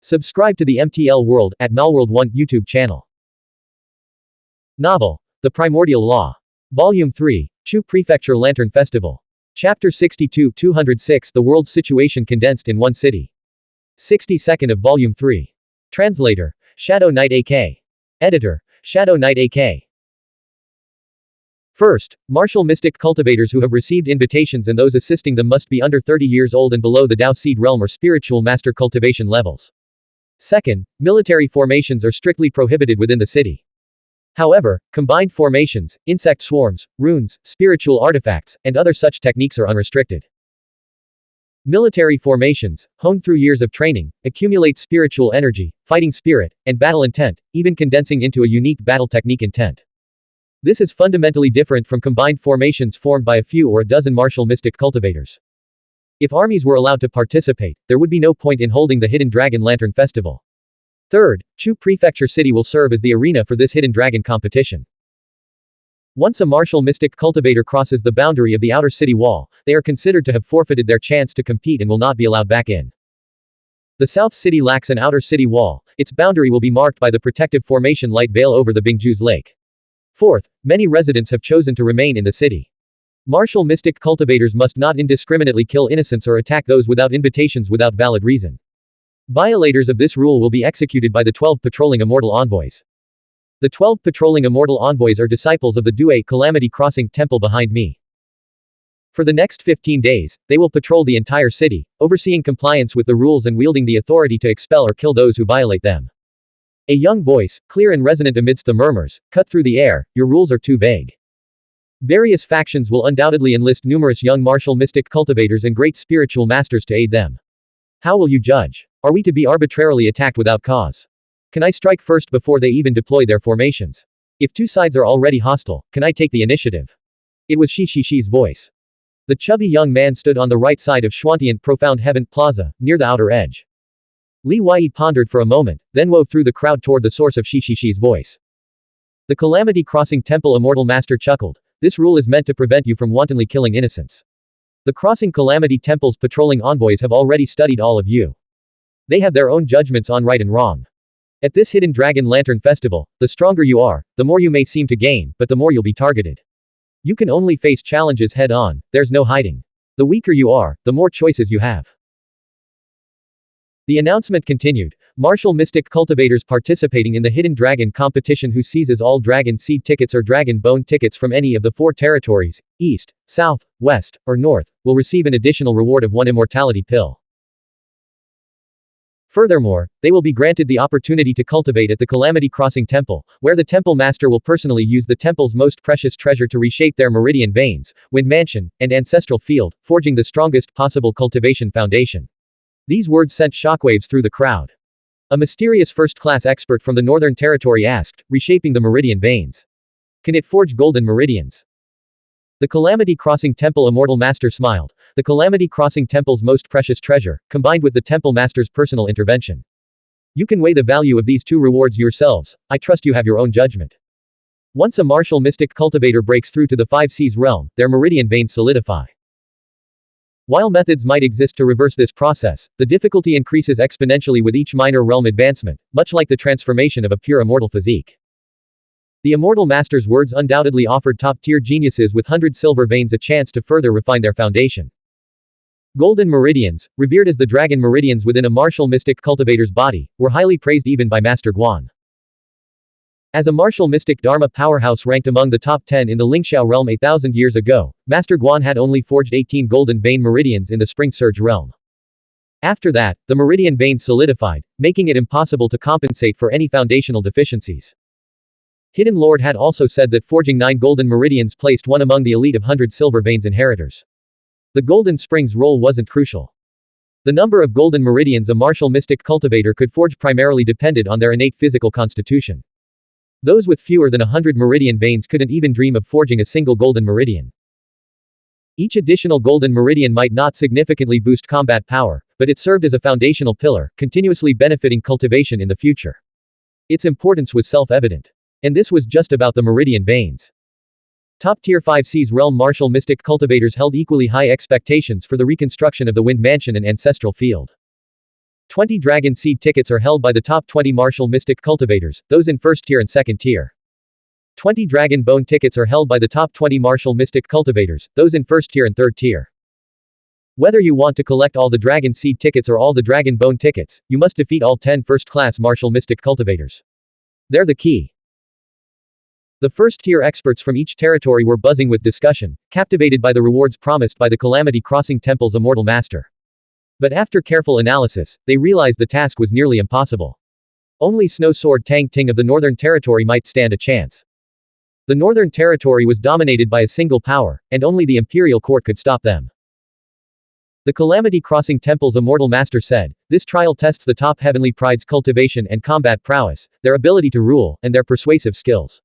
Subscribe to the MTL World at Malworld 1 YouTube channel. Novel, The Primordial Law. Volume 3, Chu Prefecture Lantern Festival. Chapter 62 206 The World's Situation Condensed in One City. 62nd of Volume 3. Translator, Shadow Knight AK. Editor, Shadow Knight AK. First, martial mystic cultivators who have received invitations and those assisting them must be under 30 years old and below the Dao Seed Realm or Spiritual Master cultivation levels. Second, military formations are strictly prohibited within the city. However, combined formations, insect swarms, runes, spiritual artifacts, and other such techniques are unrestricted. Military formations, honed through years of training, accumulate spiritual energy, fighting spirit, and battle intent, even condensing into a unique battle technique intent. This is fundamentally different from combined formations formed by a few or a dozen martial mystic cultivators. If armies were allowed to participate, there would be no point in holding the Hidden Dragon Lantern Festival. Third, Chu Prefecture City will serve as the arena for this Hidden Dragon competition. Once a martial mystic cultivator crosses the boundary of the outer city wall, they are considered to have forfeited their chance to compete and will not be allowed back in. The South City lacks an outer city wall, its boundary will be marked by the protective formation light veil over the Bingju's lake. Fourth, many residents have chosen to remain in the city. Martial mystic cultivators must not indiscriminately kill innocents or attack those without invitations without valid reason. Violators of this rule will be executed by the 12 patrolling immortal envoys. The 12 patrolling immortal envoys are disciples of the Due Calamity Crossing Temple behind me. For the next 15 days, they will patrol the entire city, overseeing compliance with the rules and wielding the authority to expel or kill those who violate them. A young voice, clear and resonant amidst the murmurs, cut through the air, "Your rules are too vague." Various factions will undoubtedly enlist numerous young martial mystic cultivators and great spiritual masters to aid them. How will you judge? Are we to be arbitrarily attacked without cause? Can I strike first before they even deploy their formations? If two sides are already hostile, can I take the initiative? It was Shi's voice. The chubby young man stood on the right side of Xuanhuan Profound Heaven Plaza, near the outer edge. Li Wei pondered for a moment, then wove through the crowd toward the source of Shi's voice. The Calamity Crossing Temple Immortal Master chuckled. This rule is meant to prevent you from wantonly killing innocents. The Crossing Calamity Temple's patrolling envoys have already studied all of you. They have their own judgments on right and wrong. At this Hidden Dragon Lantern Festival, the stronger you are, the more you may seem to gain, but the more you'll be targeted. You can only face challenges head on, there's no hiding. The weaker you are, the more choices you have. The announcement continued. Martial mystic cultivators participating in the Hidden Dragon competition who seizes all Dragon Seed tickets or Dragon Bone tickets from any of the 4 territories, East, South, West, or North, will receive an additional reward of 1 immortality pill. Furthermore, they will be granted the opportunity to cultivate at the Calamity Crossing Temple, where the Temple Master will personally use the temple's most precious treasure to reshape their meridian veins, wind mansion, and ancestral field, forging the strongest possible cultivation foundation. These words sent shockwaves through the crowd. A mysterious first-class expert from the Northern Territory asked, reshaping the meridian veins. Can it forge golden meridians? The Calamity Crossing Temple Immortal Master smiled. The Calamity Crossing Temple's most precious treasure, combined with the Temple Master's personal intervention. You can weigh the value of these 2 rewards yourselves. I trust you have your own judgment. Once a martial mystic cultivator breaks through to the 5 Seas realm, their meridian veins solidify. While methods might exist to reverse this process, the difficulty increases exponentially with each minor realm advancement, much like the transformation of a pure immortal physique. The Immortal Master's words undoubtedly offered top-tier geniuses with 100 silver veins a chance to further refine their foundation. Golden meridians, revered as the dragon meridians within a martial mystic cultivator's body, were highly praised even by Master Guan. As a martial mystic Dharma powerhouse ranked among the top 10 in the Lingxiao realm 8,000 years ago, Master Guan had only forged 18 golden vein meridians in the Spring Surge realm. After that, the meridian veins solidified, making it impossible to compensate for any foundational deficiencies. Hidden Lord had also said that forging 9 golden meridians placed one among the elite of 100 silver veins inheritors. The Golden Springs role wasn't crucial. The number of golden meridians a martial mystic cultivator could forge primarily depended on their innate physical constitution. Those with fewer than 100 meridian veins couldn't even dream of forging a single golden meridian. Each additional golden meridian might not significantly boost combat power, but it served as a foundational pillar, continuously benefiting cultivation in the future. Its importance was self-evident. And this was just about the meridian veins. Top-tier 5 Seas realm martial mystic cultivators held equally high expectations for the reconstruction of the Wind Mansion and Ancestral Field. 20 Dragon Seed tickets are held by the top 20 martial mystic cultivators, those in first tier and second tier. 20 Dragon Bone tickets are held by the top 20 martial mystic cultivators, those in first tier and third tier. Whether you want to collect all the Dragon Seed tickets or all the Dragon Bone tickets, you must defeat all 10 first-class martial mystic cultivators. They're the key. The first-tier experts from each territory were buzzing with discussion, captivated by the rewards promised by the Calamity Crossing Temple's immortal master. But after careful analysis, they realized the task was nearly impossible. Only Snow Sword Tang Ting of the Northern Territory might stand a chance. The Northern Territory was dominated by a single power, and only the Imperial Court could stop them. The Calamity Crossing Temple's immortal master said, "This trial tests the top heavenly pride's cultivation and combat prowess, their ability to rule, and their persuasive skills.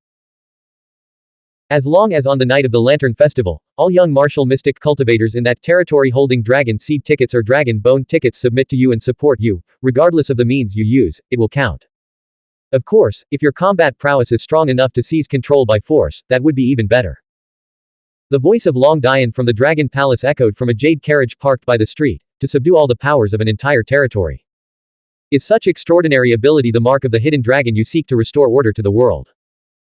As long as on the night of the Lantern Festival, all young martial mystic cultivators in that territory holding Dragon Seed tickets or Dragon Bone tickets submit to you and support you, regardless of the means you use, it will count. Of course, if your combat prowess is strong enough to seize control by force, that would be even better." The voice of Long Dian from the Dragon Palace echoed from a jade carriage parked by the street, to subdue all the powers of an entire territory. Is such extraordinary ability the mark of the hidden dragon you seek to restore order to the world?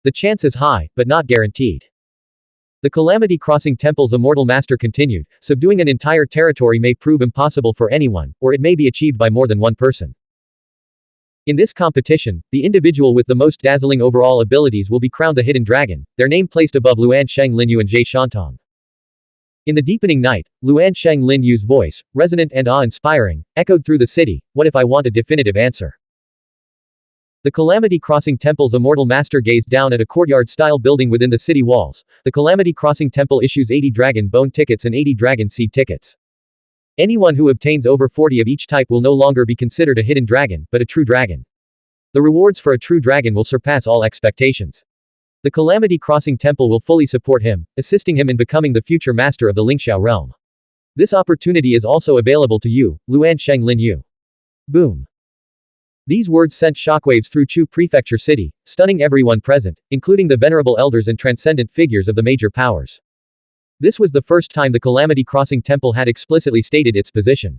The chance is high, but not guaranteed. The Calamity Crossing Temple's immortal master continued, subduing an entire territory may prove impossible for anyone, or it may be achieved by more than one person. In this competition, the individual with the most dazzling overall abilities will be crowned the Hidden Dragon, their name placed above Luan Sheng Linyu and Jie Shantong. In the deepening night, Luan Sheng Linyu's voice, resonant and awe-inspiring, echoed through the city, "What if I want a definitive answer?" The Calamity Crossing Temple's immortal master gazed down at a courtyard-style building within the city walls. The Calamity Crossing Temple issues 80 Dragon Bone tickets and 80 Dragon Seed tickets. Anyone who obtains over 40 of each type will no longer be considered a hidden dragon, but a true dragon. The rewards for a true dragon will surpass all expectations. The Calamity Crossing Temple will fully support him, assisting him in becoming the future master of the Lingxiao realm. This opportunity is also available to you, Luan Sheng Linyu. Boom. These words sent shockwaves through Chu Prefecture City, stunning everyone present, including the venerable elders and transcendent figures of the major powers. This was the first time the Calamity Crossing Temple had explicitly stated its position.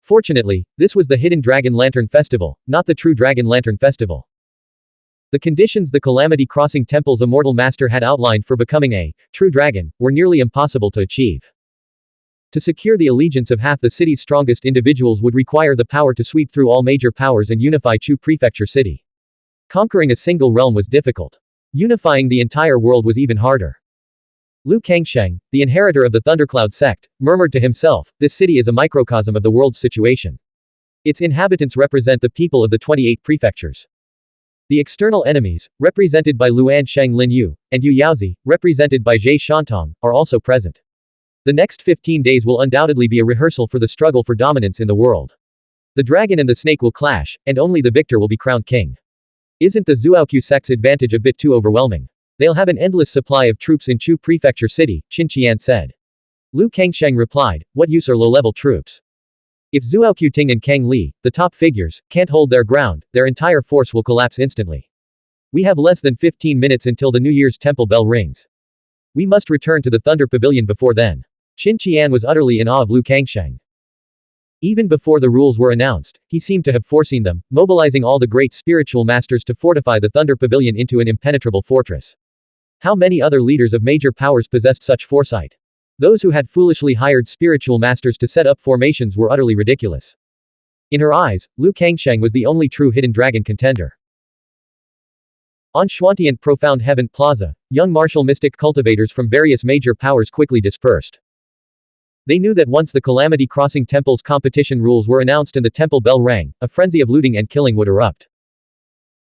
Fortunately, this was the Hidden Dragon Lantern Festival, not the True Dragon Lantern Festival. The conditions the Calamity Crossing Temple's immortal master had outlined for becoming a true dragon were nearly impossible to achieve. To secure the allegiance of half the city's strongest individuals would require the power to sweep through all major powers and unify Chu Prefecture City. Conquering a single realm was difficult. Unifying the entire world was even harder. Lu Kangsheng, the inheritor of the Thundercloud sect, murmured to himself, "This city is a microcosm of the world's situation. Its inhabitants represent the people of the 28 prefectures. The external enemies, represented by Luan Sheng Linyu, and Yu Yaozi, represented by Jie Shantong, are also present. The next 15 days will undoubtedly be a rehearsal for the struggle for dominance in the world. The dragon and the snake will clash, and only the victor will be crowned king. Isn't the Zuaoqiu sect's advantage a bit too overwhelming? They'll have an endless supply of troops in Chu Prefecture City," Qin Qian said. Lu Kangsheng replied, "What use are low-level troops? If Zuaoqiu Ting and Kang Li, the top figures, can't hold their ground, their entire force will collapse instantly. We have less than 15 minutes until the New Year's temple bell rings. We must return to the Thunder Pavilion before then." Qin Qian was utterly in awe of Lu Kangsheng. Even before the rules were announced, he seemed to have foreseen them, mobilizing all the great spiritual masters to fortify the Thunder Pavilion into an impenetrable fortress. How many other leaders of major powers possessed such foresight? Those who had foolishly hired spiritual masters to set up formations were utterly ridiculous. In her eyes, Lu Kangsheng was the only true hidden dragon contender. On Xuanhuan Profound Heaven Plaza, young martial mystic cultivators from various major powers quickly dispersed. They knew that once the Calamity Crossing Temple's competition rules were announced and the temple bell rang, a frenzy of looting and killing would erupt.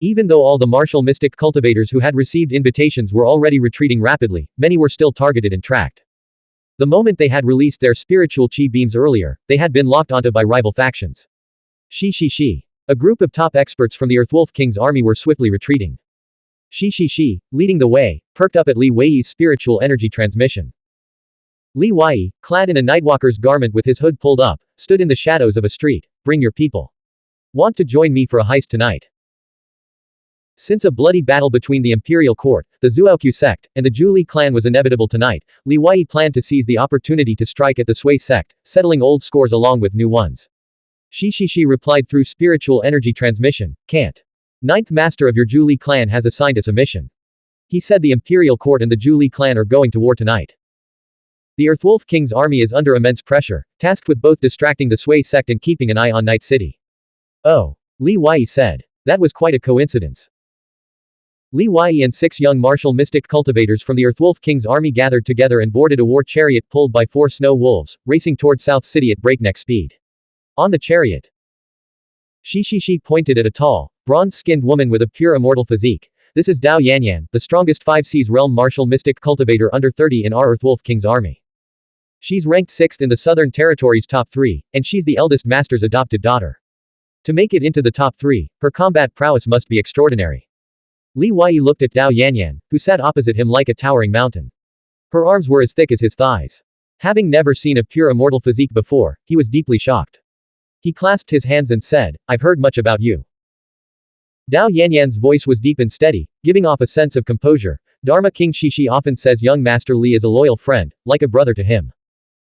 Even though all the martial mystic cultivators who had received invitations were already retreating rapidly, many were still targeted and tracked. The moment they had released their spiritual chi beams earlier, they had been locked onto by rival factions. Shi. A group of top experts from the Earthwolf King's army were swiftly retreating. Shi, leading the way, perked up at Li Weiyi's spiritual energy transmission. Li Weiyi, clad in a nightwalker's garment with his hood pulled up, stood in the shadows of a street. "Bring your people. Want to join me for a heist tonight?" Since a bloody battle between the Imperial Court, the Zuaoqiu sect, and the Zhu Li clan was inevitable tonight, Li Weiyi planned to seize the opportunity to strike at the Sui sect, settling old scores along with new ones. Shi replied through spiritual energy transmission, can't. Ninth master of your Zhu Li clan has assigned us a mission. He said the Imperial Court and the Zhu Li clan are going to war tonight. The Earthwolf King's army is under immense pressure, tasked with both distracting the Sui sect and keeping an eye on Night City. Oh. Li Wei said. That was quite a coincidence. Li Wei and 6 young martial mystic cultivators from the Earthwolf King's army gathered together and boarded a war chariot pulled by 4 snow wolves, racing toward South City at breakneck speed. On the chariot, Shi pointed at a tall, bronze-skinned woman with a pure immortal physique. This is Dao Yanyan, the strongest 5 Seas realm martial mystic cultivator under 30 in our Earthwolf King's army. She's ranked 6th in the Southern Territories top 3, and she's the eldest master's adopted daughter. To make it into the top 3, her combat prowess must be extraordinary. Li Wei looked at Dao Yanyan, who sat opposite him like a towering mountain. Her arms were as thick as his thighs. Having never seen a pure immortal physique before, he was deeply shocked. He clasped his hands and said, I've heard much about you. Dao Yanyan's voice was deep and steady, giving off a sense of composure. Dharma King Shi often says young Master Li is a loyal friend, like a brother to him.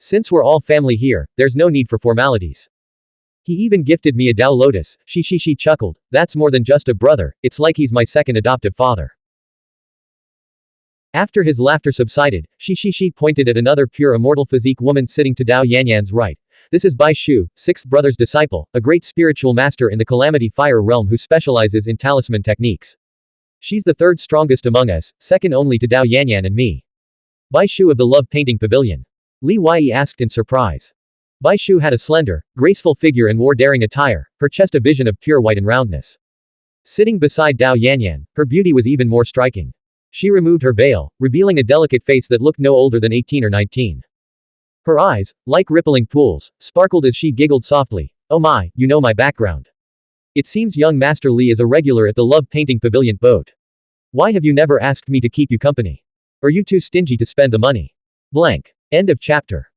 Since we're all family here, there's no need for formalities. He even gifted me a Dao Lotus. Shi chuckled, that's more than just a brother, it's like he's my second adoptive father. After his laughter subsided, Shi pointed at another pure immortal physique woman sitting to Dao Yanyan's right. This is Bai Shu, 6th brother's disciple, a great spiritual master in the Calamity Fire realm who specializes in talisman techniques. She's the 3rd strongest among us, second only to Dao Yanyan and me. Bai Shu of the Love Painting Pavilion. Li Wei asked in surprise. Bai Shu had a slender, graceful figure and wore daring attire, her chest a vision of pure white and roundness. Sitting beside Dao Yanyan, her beauty was even more striking. She removed her veil, revealing a delicate face that looked no older than 18 or 19. Her eyes, like rippling pools, sparkled as she giggled softly. Oh my, you know my background. It seems young Master Li is a regular at the Love Painting Pavilion boat. Why have you never asked me to keep you company? Are you too stingy to spend the money? Blank. End of chapter.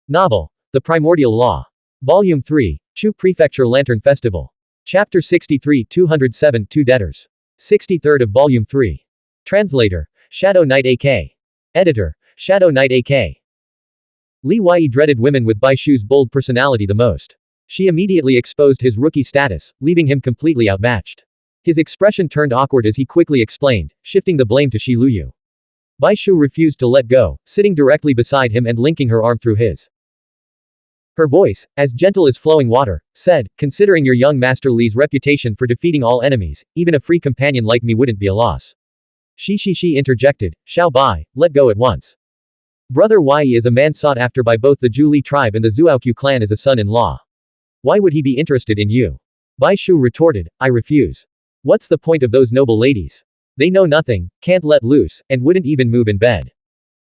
Novel. The Primordial Law. Volume 3, Chu Prefecture Lantern Festival. Chapter 63 207 Two Debtors. 63rd of Volume 3. Translator, Shadow Knight AK. Editor, Shadow Knight AK. Li Wei dreaded women with Bai Shu's bold personality the most. She immediately exposed his rookie status, leaving him completely outmatched. His expression turned awkward as he quickly explained, shifting the blame to Shi Luyu. Bai Shu refused to let go, sitting directly beside him and linking her arm through his. Her voice, as gentle as flowing water, said, considering your young Master Li's reputation for defeating all enemies, even a free companion like me wouldn't be a loss. Shi interjected, Xiao Bai, let go at once. Brother Wei is a man sought after by both the Zhu Li tribe and the Zuaoqiu clan as a son-in-law. Why would he be interested in you? Bai Shu retorted, I refuse. What's the point of those noble ladies? They know nothing, can't let loose, and wouldn't even move in bed.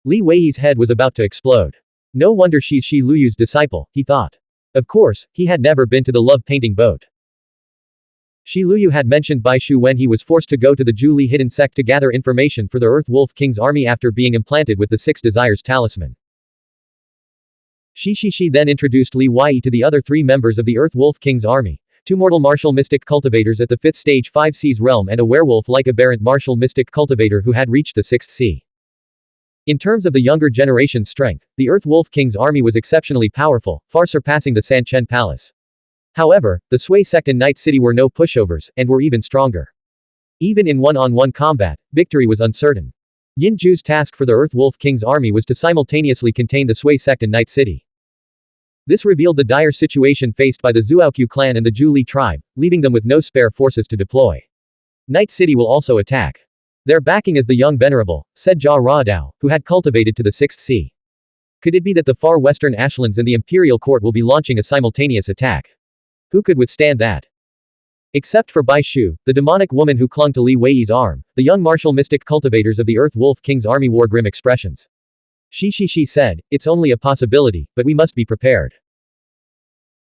Li Wei's head was about to explode. No wonder she's Shi Luyu's disciple, he thought. Of course, he had never been to the love painting boat. Shi Luyu had mentioned Bai Shu when he was forced to go to the Zhu Li hidden sect to gather information for the Earth Wolf King's army after being implanted with the 6 Desires talisman. Shi then introduced Li Wei to the other 3 members of the Earth Wolf King's army, 2 mortal martial mystic cultivators at the 5th stage 5 Seas realm and a werewolf-like aberrant martial mystic cultivator who had reached the 6th sea. In terms of the younger generation's strength, the Earth Wolf King's army was exceptionally powerful, far surpassing the Sanchen Palace. However, the Sui sect and Night City were no pushovers, and were even stronger. Even in one-on-one combat, victory was uncertain. Yin Ju's task for the Earth Wolf King's army was to simultaneously contain the Sui sect and Night City. This revealed the dire situation faced by the Zuaoqiu clan and the Zhu Li tribe, leaving them with no spare forces to deploy. Night City will also attack. Their backing is the young venerable, said Jia Radao, who had cultivated to the 6th sea. Could it be that the far western Ashlands and the Imperial Court will be launching a simultaneous attack? Who could withstand that? Except for Bai Shu, the demonic woman who clung to Li Wei's arm, the young martial mystic cultivators of the Earth Wolf King's army wore grim expressions. Shi said, it's only a possibility, but we must be prepared.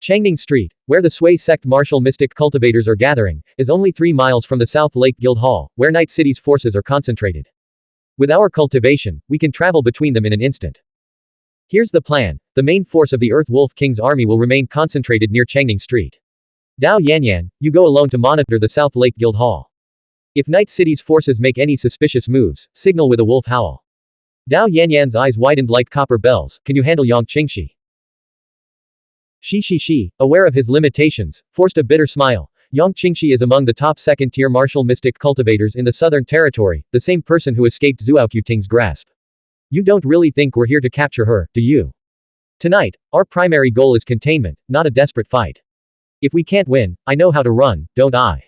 Changning Street, where the Sui sect martial mystic cultivators are gathering, is only 3 miles from the South Lake Guild Hall, where Night City's forces are concentrated. With our cultivation, we can travel between them in an instant. Here's the plan. The main force of the Earth Wolf King's army will remain concentrated near Changning Street. Dao Yanyan, you go alone to monitor the South Lake Guild Hall. If Night City's forces make any suspicious moves, signal with a wolf howl. Dao Yanyan's eyes widened like copper bells, can you handle Yang Qingxi? Shi, aware of his limitations, forced a bitter smile. Yang Qingxi is among the top second-tier martial mystic cultivators in the Southern Territory, the same person who escaped Zhuo Ting's grasp. You don't really think we're here to capture her, do you? Tonight, our primary goal is containment, not a desperate fight. If we can't win, I know how to run, don't I?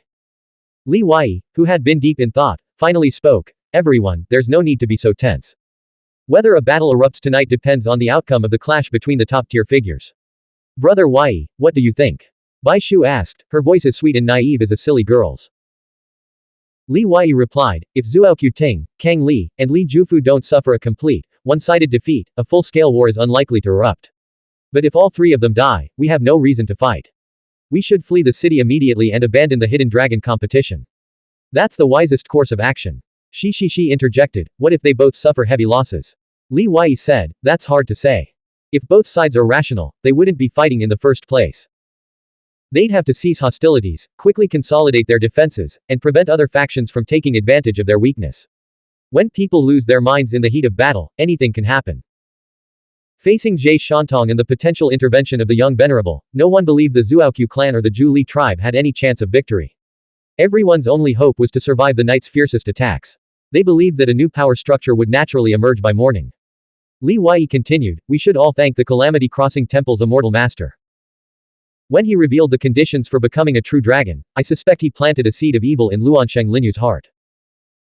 Li Wei, who had been deep in thought, finally spoke. Everyone, there's no need to be so tense. Whether a battle erupts tonight depends on the outcome of the clash between the top-tier figures. Brother Wei, what do you think? Bai Shu asked, her voice as sweet and naive as a silly girl's. Li Wei replied, if Zhuo Ting, Kang Li, and Li Jufu don't suffer a complete, one-sided defeat, a full-scale war is unlikely to erupt. But if all three of them die, we have no reason to fight. We should flee the city immediately and abandon the hidden dragon competition. That's the wisest course of action. Shi interjected, what if they both suffer heavy losses? Li Wei said, that's hard to say. If both sides are rational, they wouldn't be fighting in the first place. They'd have to cease hostilities, quickly consolidate their defenses, and prevent other factions from taking advantage of their weakness. When people lose their minds in the heat of battle, anything can happen. Facing Jie Shantong and the potential intervention of the young venerable, no one believed the Zhuoqiu clan or the Zhu Li tribe had any chance of victory. Everyone's only hope was to survive the night's fiercest attacks. They believed that a new power structure would naturally emerge by morning. Li Wei continued, we should all thank the Calamity Crossing Temple's immortal master. When he revealed the conditions for becoming a true dragon, I suspect he planted a seed of evil in Luansheng Linyu's heart.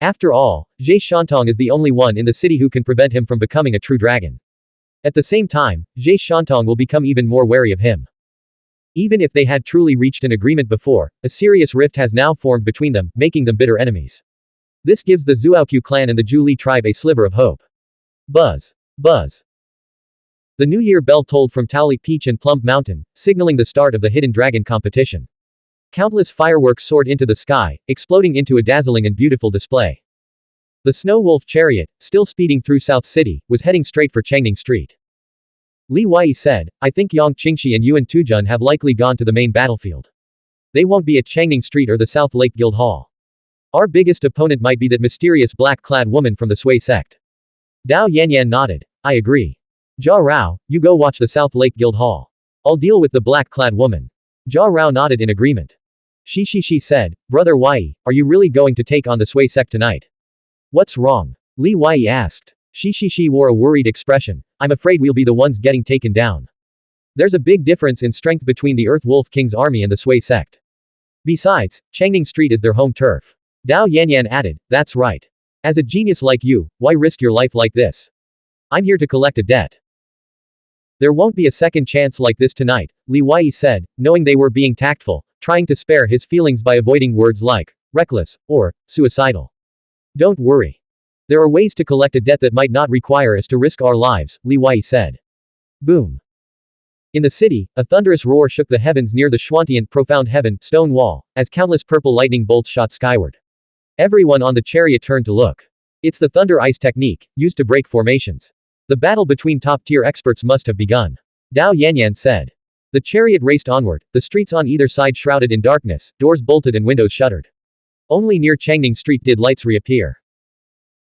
After all, Jie Shantong is the only one in the city who can prevent him from becoming a true dragon. At the same time, Jie Shantong will become even more wary of him. Even if they had truly reached an agreement before, a serious rift has now formed between them, making them bitter enemies. This gives the Zhuoqiu clan and the Zhu Li tribe a sliver of hope. Buzz. Buzz. The New Year bell tolled from Taoli Peach and Plum Mountain, signaling the start of the hidden dragon competition. Countless fireworks soared into the sky, exploding into a dazzling and beautiful display. The Snow Wolf chariot, still speeding through South City, was heading straight for Changning Street. Li Wei said, I think Yang Qingxi and Yuan Tujun have likely gone to the main battlefield. They won't be at Changning Street or the South Lake Guild Hall. Our biggest opponent might be that mysterious black-clad woman from the Sui sect. Dao Yanyan nodded. I agree. Jia Rao, you go watch the South Lake Guild Hall. I'll deal with the black-clad woman. Jia Rao nodded in agreement. Shi said, Brother Wei, are you really going to take on the Sui sect tonight? What's wrong? Li Wei asked. Shi wore a worried expression. I'm afraid we'll be the ones getting taken down. There's a big difference in strength between the Earth Wolf King's army and the Sui sect. Besides, Changning Street is their home turf. Dao Yanyan added, that's right. As a genius like you, why risk your life like this? I'm here to collect a debt. There won't be a second chance like this tonight, Li Wei said, knowing they were being tactful, trying to spare his feelings by avoiding words like reckless or suicidal. Don't worry. There are ways to collect a debt that might not require us to risk our lives, Li Wei said. Boom. In the city, a thunderous roar shook the heavens near the Xuanhuan profound heaven stone wall, as countless purple lightning bolts shot skyward. Everyone on the chariot turned to look. It's the thunder ice technique, used to break formations. The battle between top-tier experts must have begun. Dao Yanyan said. The chariot raced onward, the streets on either side shrouded in darkness, doors bolted and windows shuttered. Only near Changning Street did lights reappear.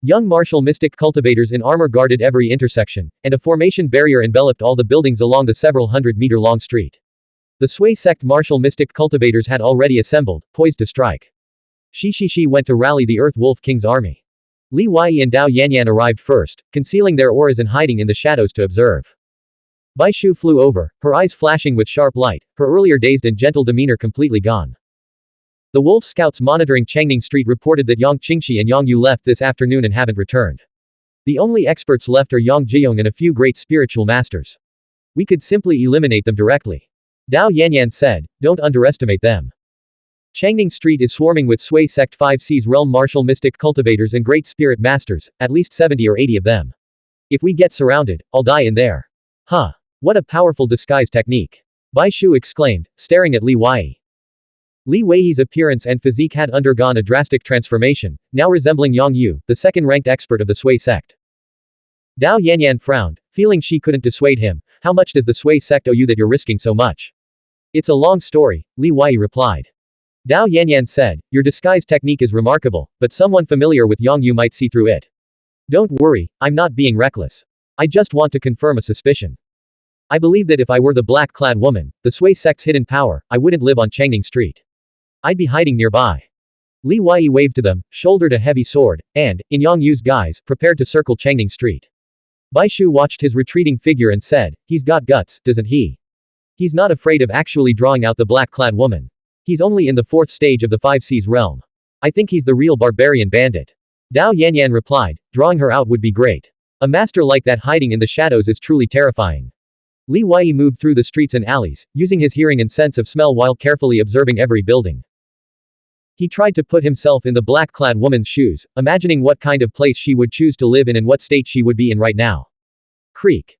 Young martial mystic cultivators in armor guarded every intersection, and a formation barrier enveloped all the buildings along the several hundred-meter-long street. The Sui sect martial mystic cultivators had already assembled, poised to strike. Shi went to rally the Earth Wolf King's army. Li Wei and Dao Yanyan arrived first, concealing their auras and hiding in the shadows to observe. Bai Shu flew over, her eyes flashing with sharp light, her earlier dazed and gentle demeanor completely gone. The Wolf Scouts monitoring Changning Street reported that Yang Qingxi and Yang Yu left this afternoon and haven't returned. The only experts left are Yang Jiong and a few great spiritual masters. We could simply eliminate them directly. Dao Yanyan said, don't underestimate them. Changning Street is swarming with Sui Sect 5C's realm martial mystic cultivators and great spirit masters, at least 70 or 80 of them. If we get surrounded, I'll die in there. Huh. What a powerful disguise technique. Bai Shu exclaimed, staring at Li Wei. Li Wei's appearance and physique had undergone a drastic transformation, now resembling Yang Yu, the second-ranked expert of the Sui sect. Dao Yanyan frowned, feeling she couldn't dissuade him. How much does the Sui sect owe you that you're risking so much? It's a long story, Li Wei replied. Dao Yanyan said, your disguise technique is remarkable, but someone familiar with Yang Yu might see through it. Don't worry, I'm not being reckless. I just want to confirm a suspicion. I believe that if I were the black-clad woman, the Sui sect's hidden power, I wouldn't live on Changning Street. I'd be hiding nearby. Li Wei waved to them, shouldered a heavy sword, and, in Yang Yu's guise, prepared to circle Changning Street. Bai Shu watched his retreating figure and said, he's got guts, doesn't he? He's not afraid of actually drawing out the black-clad woman. He's only in the 4th stage of the 5 Seas realm. I think he's the real barbarian bandit. Dao Yanyan replied, drawing her out would be great. A master like that hiding in the shadows is truly terrifying. Li Wei moved through the streets and alleys, using his hearing and sense of smell while carefully observing every building. He tried to put himself in the black-clad woman's shoes, imagining what kind of place she would choose to live in and what state she would be in right now. Creek.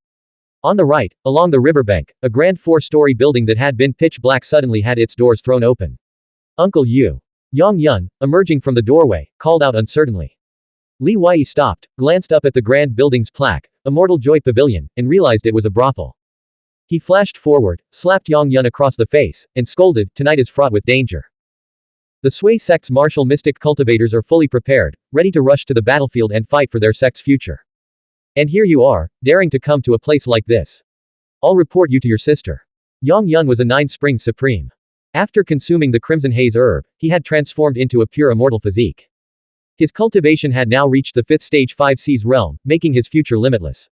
On the right, along the riverbank, a grand 4-story building that had been pitch black suddenly had its doors thrown open. Uncle Yu. Yang Yun, emerging from the doorway, called out uncertainly. Li Wei stopped, glanced up at the grand building's plaque, Immortal Joy Pavilion, and realized it was a brothel. He flashed forward, slapped Yang Yun across the face, and scolded, tonight is fraught with danger. The Sui sect's martial mystic cultivators are fully prepared, ready to rush to the battlefield and fight for their sect's future. And here you are, daring to come to a place like this. I'll report you to your sister. Yang Yun was a 9 Springs Supreme. After consuming the Crimson Haze herb, he had transformed into a pure immortal physique. His cultivation had now reached the 5th stage 5 Seas realm, making his future limitless.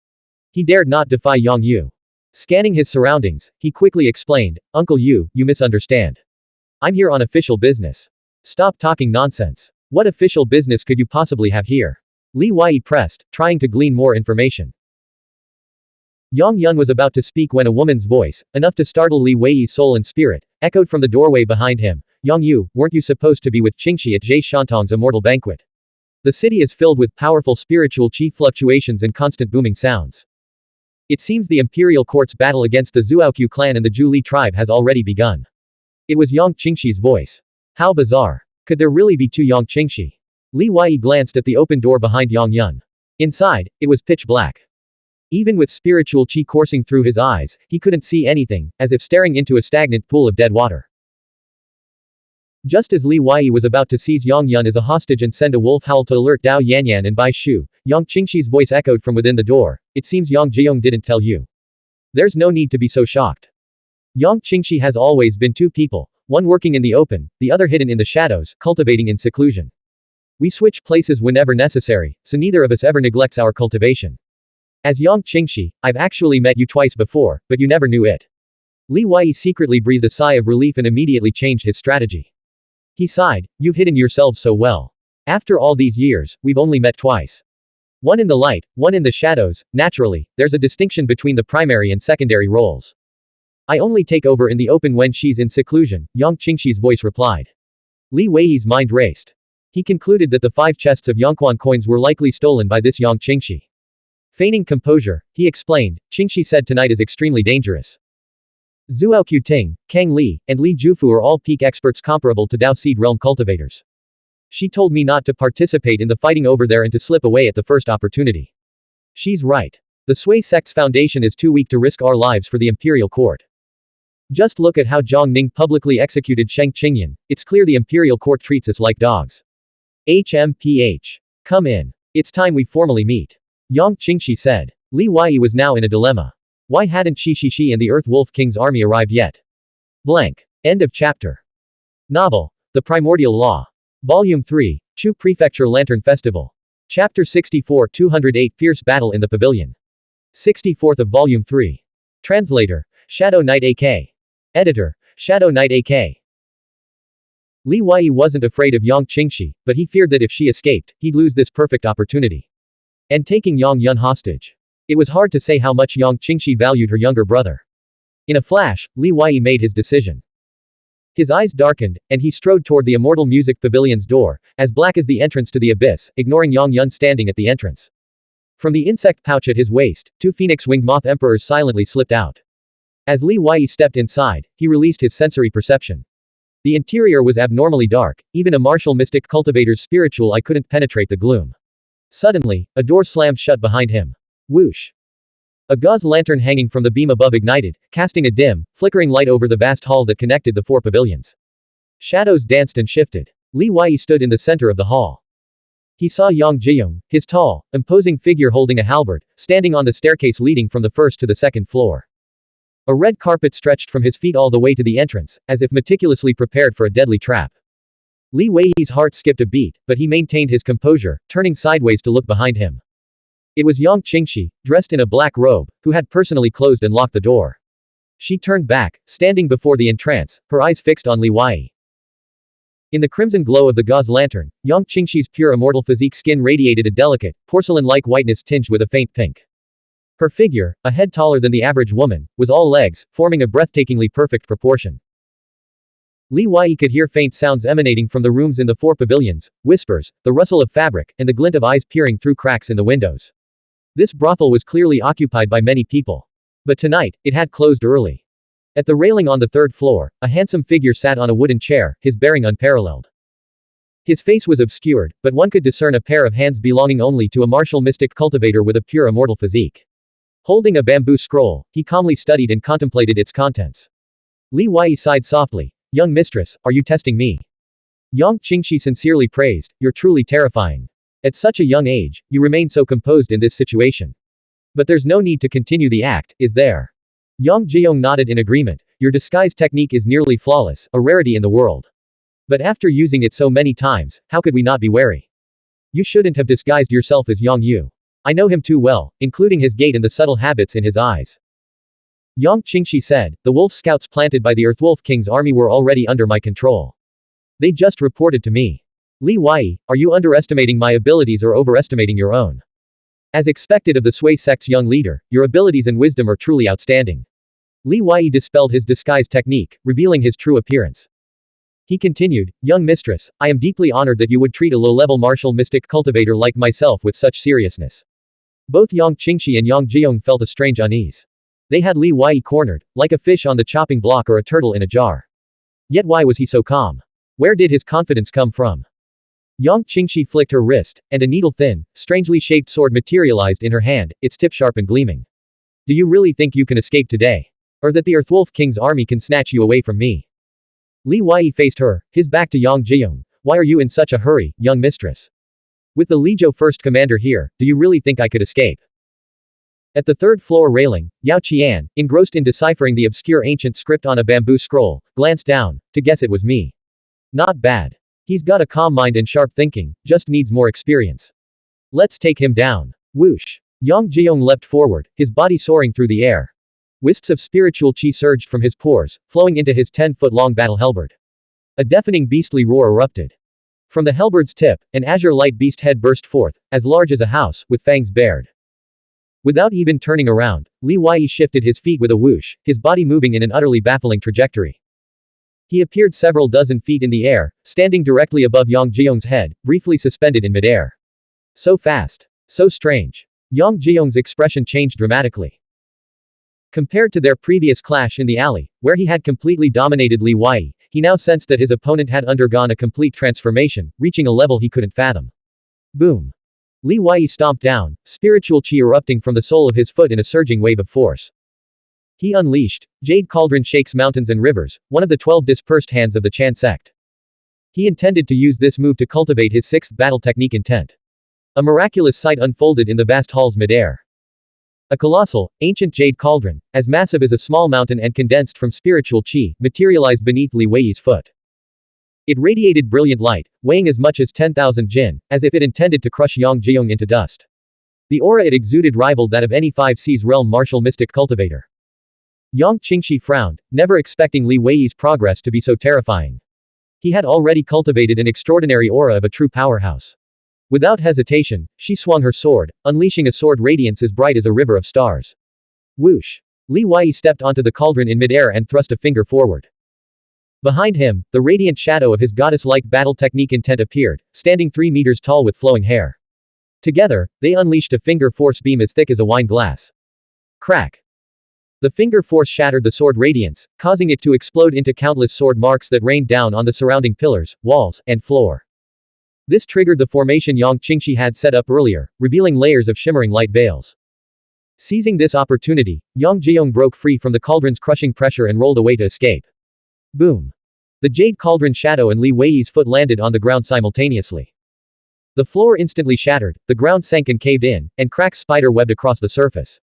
He dared not defy Yang Yu. Scanning his surroundings, he quickly explained, Uncle Yu, you misunderstand. I'm here on official business. Stop talking nonsense. What official business could you possibly have here? Li Wei pressed, trying to glean more information. Yang Yun was about to speak when a woman's voice, enough to startle Li Wei's soul and spirit, echoed from the doorway behind him. Yang Yu, weren't you supposed to be with Qingxi at Jie Shantong's immortal banquet? The city is filled with powerful spiritual chi fluctuations and constant booming sounds. It seems the imperial court's battle against the Zhuoqiu clan and the Zhu Li tribe has already begun. It was Yang Qingxi's voice. How bizarre. Could there really be 2 Yang Qingxi? Li Wei glanced at the open door behind Yang Yun. Inside, it was pitch black. Even with spiritual chi coursing through his eyes, he couldn't see anything, as if staring into a stagnant pool of dead water. Just as Li Wei was about to seize Yang Yun as a hostage and send a wolf howl to alert Dao Yanyan and Bai Shu, Yang Qingxi's voice echoed from within the door, it seems Yang Jiong didn't tell you. There's no need to be so shocked. Yang Qingxi has always been 2 people, one working in the open, the other hidden in the shadows, cultivating in seclusion. We switch places whenever necessary, so neither of us ever neglects our cultivation. As Yang Qingxi, I've actually met you twice before, but you never knew it. Li Wei secretly breathed a sigh of relief and immediately changed his strategy. He sighed, you've hidden yourselves so well. After all these years, we've only met twice. One in the light, one in the shadows, naturally, there's a distinction between the primary and secondary roles. I only take over in the open when she's in seclusion, Yang Qingxi's voice replied. Li Wei's mind raced. He concluded that the 5 chests of Yangquan coins were likely stolen by this Yang Qingxi. Feigning composure, he explained, Qingxi said tonight is extremely dangerous. Zhuoqiu Ting, Kang Li, and Li Jufu are all peak experts comparable to Dao Seed Realm cultivators. She told me not to participate in the fighting over there and to slip away at the first opportunity. She's right. The Sui sect's foundation is too weak to risk our lives for the imperial court. Just look at how Zhang Ning publicly executed Sheng Qingyan, it's clear the imperial court treats us like dogs. HMPH. Come in. It's time we formally meet. Yang Qingxi said. Li Wei was now in a dilemma. Why hadn't Shi and the Earth Wolf King's army arrived yet? Blank. End of chapter. Novel. The Primordial Law. Volume 3. Chu Prefecture Lantern Festival. Chapter 64 208 Fierce Battle in the Pavilion. 64th of Volume 3. Translator. Shadow Knight AK. Editor. Shadow Knight AK. Li Wei wasn't afraid of Yang Qingxi, but he feared that if she escaped, he'd lose this perfect opportunity. And taking Yang Yun hostage. It was hard to say how much Yang Qingxi valued her younger brother. In a flash, Li Wei made his decision. His eyes darkened, and he strode toward the Immortal Music Pavilion's door, as black as the entrance to the abyss, ignoring Yang Yun standing at the entrance. From the insect pouch at his waist, 2 phoenix-winged moth emperors silently slipped out. As Li Wei stepped inside, he released his sensory perception. The interior was abnormally dark, even a martial mystic cultivator's spiritual eye couldn't penetrate the gloom. Suddenly, a door slammed shut behind him. Whoosh! A gauze lantern hanging from the beam above ignited, casting a dim, flickering light over the vast hall that connected the 4 pavilions. Shadows danced and shifted. Li Wei stood in the center of the hall. He saw Yang Jiong, his tall, imposing figure holding a halberd, standing on the staircase leading from the first to the second floor. A red carpet stretched from his feet all the way to the entrance, as if meticulously prepared for a deadly trap. Li Weiyi's heart skipped a beat, but he maintained his composure, turning sideways to look behind him. It was Yang Qingxi, dressed in a black robe, who had personally closed and locked the door. She turned back, standing before the entrance, her eyes fixed on Li Weiyi. In the crimson glow of the gauze lantern, Yang Qingxi's pure immortal physique skin radiated a delicate, porcelain-like whiteness tinged with a faint pink. Her figure, a head taller than the average woman, was all legs, forming a breathtakingly perfect proportion. Li Weiyi could hear faint sounds emanating from the rooms in the 4 pavilions, whispers, the rustle of fabric, and the glint of eyes peering through cracks in the windows. This brothel was clearly occupied by many people. But tonight, it had closed early. At the railing on the 3rd floor, a handsome figure sat on a wooden chair, his bearing unparalleled. His face was obscured, but one could discern a pair of hands belonging only to a martial mystic cultivator with a pure immortal physique. Holding a bamboo scroll, he calmly studied and contemplated its contents. Li Weiyi sighed softly. Young mistress, are you testing me? Yang Qingxi sincerely praised, you're truly terrifying. At such a young age, you remain so composed in this situation. But there's no need to continue the act, is there? Yang Jiong nodded in agreement. Your disguise technique is nearly flawless, a rarity in the world. But after using it so many times, how could we not be wary? You shouldn't have disguised yourself as Yang Yu. I know him too well, including his gait and the subtle habits in his eyes. Yang Qingxi said, the wolf scouts planted by the Earthwolf King's army were already under my control. They just reported to me. Li Weiyi, are you underestimating my abilities or overestimating your own? As expected of the Sui sect's young leader, your abilities and wisdom are truly outstanding. Li Weiyi dispelled his disguise technique, revealing his true appearance. He continued, young mistress, I am deeply honored that you would treat a low-level martial mystic cultivator like myself with such seriousness. Both Yang Qingxi and Yang Jiong felt a strange unease. They had Li Weiyi cornered, like a fish on the chopping block or a turtle in a jar. Yet why was he so calm? Where did his confidence come from? Yang Qingxi flicked her wrist, and a needle-thin, strangely shaped sword materialized in her hand, its tip sharp and gleaming. Do you really think you can escape today? Or that the Earthwolf King's army can snatch you away from me? Li Weiyi faced her, his back to Yang Jiong. Why are you in such a hurry, young mistress? With the Lizhou first commander here, do you really think I could escape? At the 3rd floor railing, Yao Qian, engrossed in deciphering the obscure ancient script on a bamboo scroll, glanced down, to guess it was me. Not bad. He's got a calm mind and sharp thinking, just needs more experience. Let's take him down. Whoosh. Yang Jiong leapt forward, his body soaring through the air. Wisps of spiritual qi surged from his pores, flowing into his 10-foot-long battle halberd. A deafening beastly roar erupted. From the halberd's tip, an azure light beast head burst forth, as large as a house, with fangs bared. Without even turning around, Li Weiyi shifted his feet with a whoosh, his body moving in an utterly baffling trajectory. He appeared several dozen feet in the air, standing directly above Yang Jiong's head, briefly suspended in midair. So fast. So strange. Yang Jiong's expression changed dramatically. Compared to their previous clash in the alley, where he had completely dominated Li Weiyi, he now sensed that his opponent had undergone a complete transformation, reaching a level he couldn't fathom. Boom. Li Weiyi stomped down, spiritual qi erupting from the sole of his foot in a surging wave of force. He unleashed, Jade Cauldron shakes mountains and rivers, one of the 12 dispersed hands of the Chan sect. He intended to use this move to cultivate his 6th battle technique intent. A miraculous sight unfolded in the vast hall's midair. A colossal, ancient jade cauldron, as massive as a small mountain and condensed from spiritual qi, materialized beneath Li Weiyi's foot. It radiated brilliant light, weighing as much as 10,000 jin, as if it intended to crush Yang Jiong into dust. The aura it exuded rivaled that of any 5C's realm martial mystic cultivator. Yang Qingxi frowned, never expecting Li Weiyi's progress to be so terrifying. He had already cultivated an extraordinary aura of a true powerhouse. Without hesitation, she swung her sword, unleashing a sword radiance as bright as a river of stars. Whoosh! Li Weiyi stepped onto the cauldron in midair and thrust a finger forward. Behind him, the radiant shadow of his goddess-like battle technique intent appeared, standing 3 meters tall with flowing hair. Together, they unleashed a finger force beam as thick as a wine glass. Crack! The finger force shattered the sword radiance, causing it to explode into countless sword marks that rained down on the surrounding pillars, walls, and floor. This triggered the formation Yang Qingxi had set up earlier, revealing layers of shimmering light veils. Seizing this opportunity, Yang Jiong broke free from the cauldron's crushing pressure and rolled away to escape. Boom! The jade cauldron shadow and Li Weiyi's foot landed on the ground simultaneously. The floor instantly shattered, the ground sank and caved in, and cracks spider-webbed across the surface.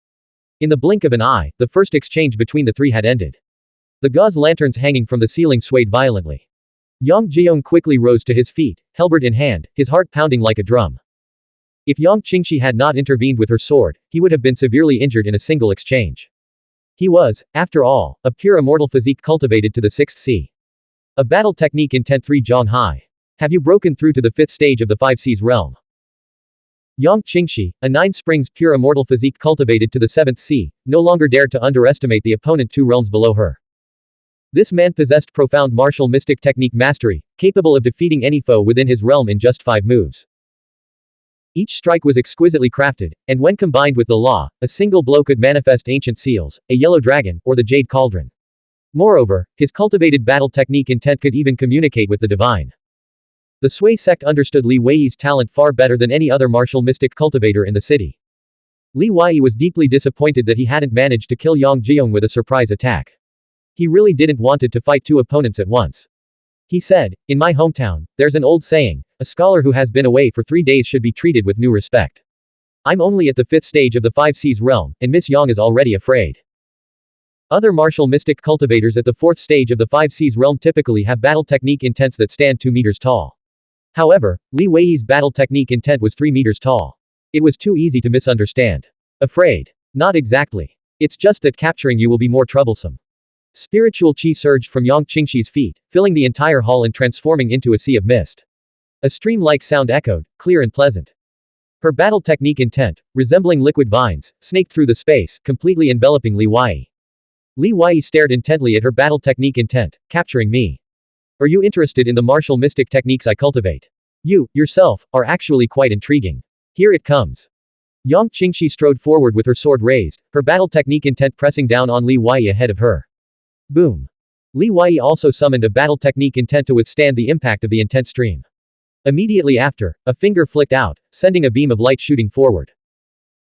In the blink of an eye, the first exchange between the three had ended. The gauze lanterns hanging from the ceiling swayed violently. Yang Jiong quickly rose to his feet, halberd in hand, his heart pounding like a drum. If Yang Qingxi had not intervened with her sword, he would have been severely injured in a single exchange. He was, after all, a pure immortal physique cultivated to the 6th sea. A battle technique intent 3 Zhong Hai. Have you broken through to the 5th stage of the 5 seas realm? Yang Qingxi, a 9 springs pure immortal physique cultivated to the 7th sea, no longer dared to underestimate the opponent 2 realms below her. This man possessed profound martial mystic technique mastery, capable of defeating any foe within his realm in just 5 moves. Each strike was exquisitely crafted, and when combined with the law, a single blow could manifest ancient seals, a yellow dragon, or the jade cauldron. Moreover, his cultivated battle technique intent could even communicate with the divine. The Sui sect understood Li Wei's talent far better than any other martial mystic cultivator in the city. Li Wei was deeply disappointed that he hadn't managed to kill Yang Jiong with a surprise attack. He really didn't wanted to fight 2 opponents at once. He said, "In my hometown, there's an old saying, a scholar who has been away for 3 days should be treated with new respect. I'm only at the 5th stage of the 5 seas realm, and Miss Yang is already afraid." Other martial mystic cultivators at the 4th stage of the 5 seas realm typically have battle technique intents that stand 2 meters tall. However, Li Wei's battle technique intent was 3 meters tall. It was too easy to misunderstand. Afraid? Not exactly. It's just that capturing you will be more troublesome. Spiritual chi surged from Yang Qingxi's feet, filling the entire hall and transforming into a sea of mist. A stream-like sound echoed, clear and pleasant. Her battle technique intent, resembling liquid vines, snaked through the space, completely enveloping Li Wei. Li Wei stared intently at her battle technique intent, capturing me. Are you interested in the martial mystic techniques I cultivate? You, yourself, are actually quite intriguing. Here it comes. Yang Qingxi strode forward with her sword raised, her battle technique intent pressing down on Li Wei ahead of her. Boom. Li Wei also summoned a battle technique intent to withstand the impact of the intent stream. Immediately after, a finger flicked out, sending a beam of light shooting forward.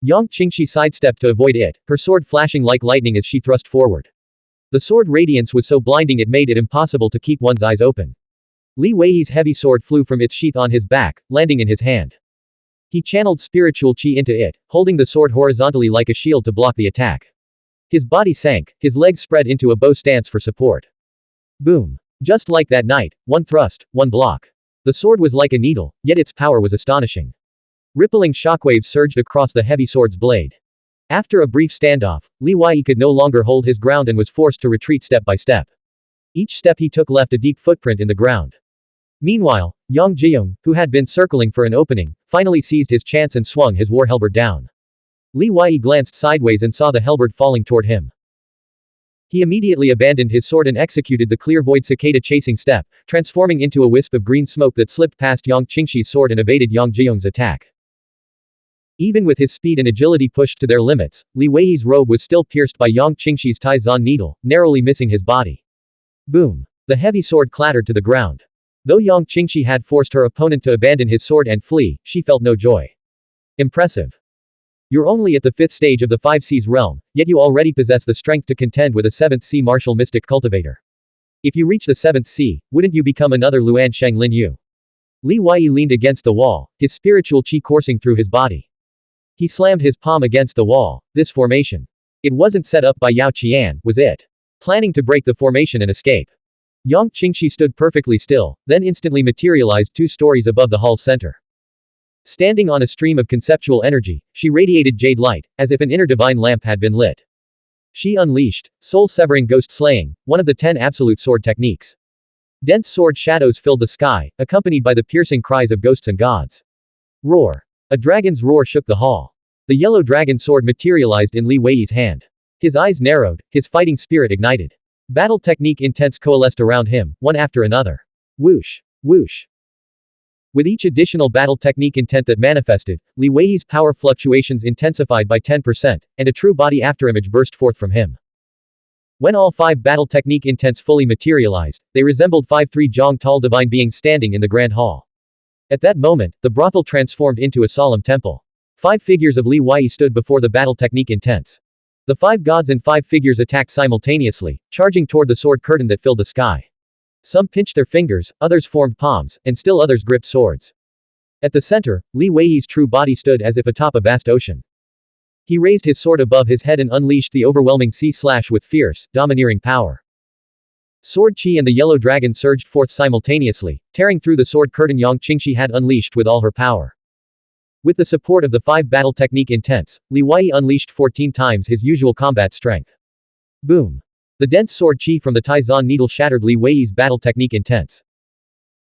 Yang Qingxi sidestepped to avoid it, her sword flashing like lightning as she thrust forward. The sword radiance was so blinding it made it impossible to keep one's eyes open. Li Wei's heavy sword flew from its sheath on his back, landing in his hand. He channeled spiritual chi into it, holding the sword horizontally like a shield to block the attack. His body sank, his legs spread into a bow stance for support. Boom. Just like that night, 1 thrust, 1 block. The sword was like a needle, yet its power was astonishing. Rippling shockwaves surged across the heavy sword's blade. After a brief standoff, Li Wei could no longer hold his ground and was forced to retreat step by step. Each step he took left a deep footprint in the ground. Meanwhile, Yang Jiong, who had been circling for an opening, finally seized his chance and swung his war halberd down. Li Wei glanced sideways and saw the halberd falling toward him. He immediately abandoned his sword and executed the clear void cicada chasing step, transforming into a wisp of green smoke that slipped past Yang Qingxi's sword and evaded Yang Jiong's attack. Even with his speed and agility pushed to their limits, Li Wei's robe was still pierced by Yang Qingxi's Taizan needle, narrowly missing his body. Boom. The heavy sword clattered to the ground. Though Yang Qingxi had forced her opponent to abandon his sword and flee, she felt no joy. Impressive. You're only at the 5th stage of the 5 seas realm, yet you already possess the strength to contend with a 7th sea martial mystic cultivator. If you reach the 7th sea, wouldn't you become another Luan Sheng Lin Yu? Li Wei leaned against the wall, his spiritual chi coursing through his body. He slammed his palm against the wall. This formation. It wasn't set up by Yao Qian, was it? Planning to break the formation and escape. Yang Qingxi stood perfectly still, then instantly materialized 2 stories above the hall's center. Standing on a stream of conceptual energy, she radiated jade light, as if an inner divine lamp had been lit. She unleashed, soul-severing ghost slaying, one of the 10 absolute sword techniques. Dense sword shadows filled the sky, accompanied by the piercing cries of ghosts and gods. Roar. A dragon's roar shook the hall. The yellow dragon sword materialized in Li Wei's hand. His eyes narrowed, his fighting spirit ignited. Battle technique intents coalesced around him, one after another. Whoosh. Whoosh. With each additional battle technique intent that manifested, Li Wei's power fluctuations intensified by 10%, and a true body afterimage burst forth from him. When all 5 battle technique intents fully materialized, they resembled 5-3 Zhong tall divine beings standing in the grand hall. At that moment, the brothel transformed into a solemn temple. 5 figures of Li Wei stood before the battle technique intents. The 5 gods and 5 figures attacked simultaneously, charging toward the sword curtain that filled the sky. Some pinched their fingers, others formed palms, and still others gripped swords. At the center, Li Wei's true body stood as if atop a vast ocean. He raised his sword above his head and unleashed the overwhelming sea slash with fierce, domineering power. Sword Qi and the yellow dragon surged forth simultaneously, tearing through the sword curtain Yang Qingxi had unleashed with all her power. With the support of the 5 battle technique intents, Li Wei unleashed 14 times his usual combat strength. Boom! The dense sword Qi from the Taizan needle shattered Li Wei's battle technique intents.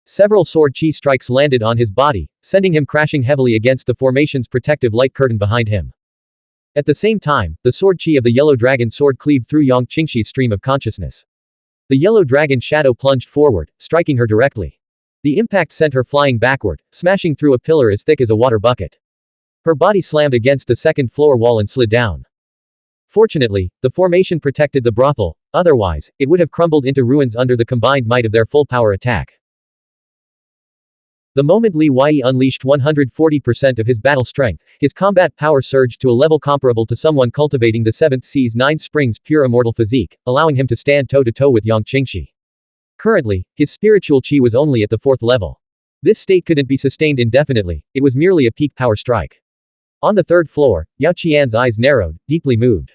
Several sword Qi strikes landed on his body, sending him crashing heavily against the formation's protective light curtain behind him. At the same time, the sword Qi of the yellow dragon sword cleaved through Yang Qingxi's stream of consciousness. The yellow dragon shadow plunged forward, striking her directly. The impact sent her flying backward, smashing through a pillar as thick as a water bucket. Her body slammed against the second floor wall and slid down. Fortunately, the formation protected the brothel, otherwise, it would have crumbled into ruins under the combined might of their full power attack. The moment Li Wei unleashed 140% of his battle strength, his combat power surged to a level comparable to someone cultivating the 7th Sea's 9 Springs pure immortal physique, allowing him to stand toe-to-toe with Yang Qingxi. Currently, his spiritual qi was only at the 4th level. This state couldn't be sustained indefinitely, it was merely a peak power strike. On the 3rd floor, Yao Qian's eyes narrowed, deeply moved.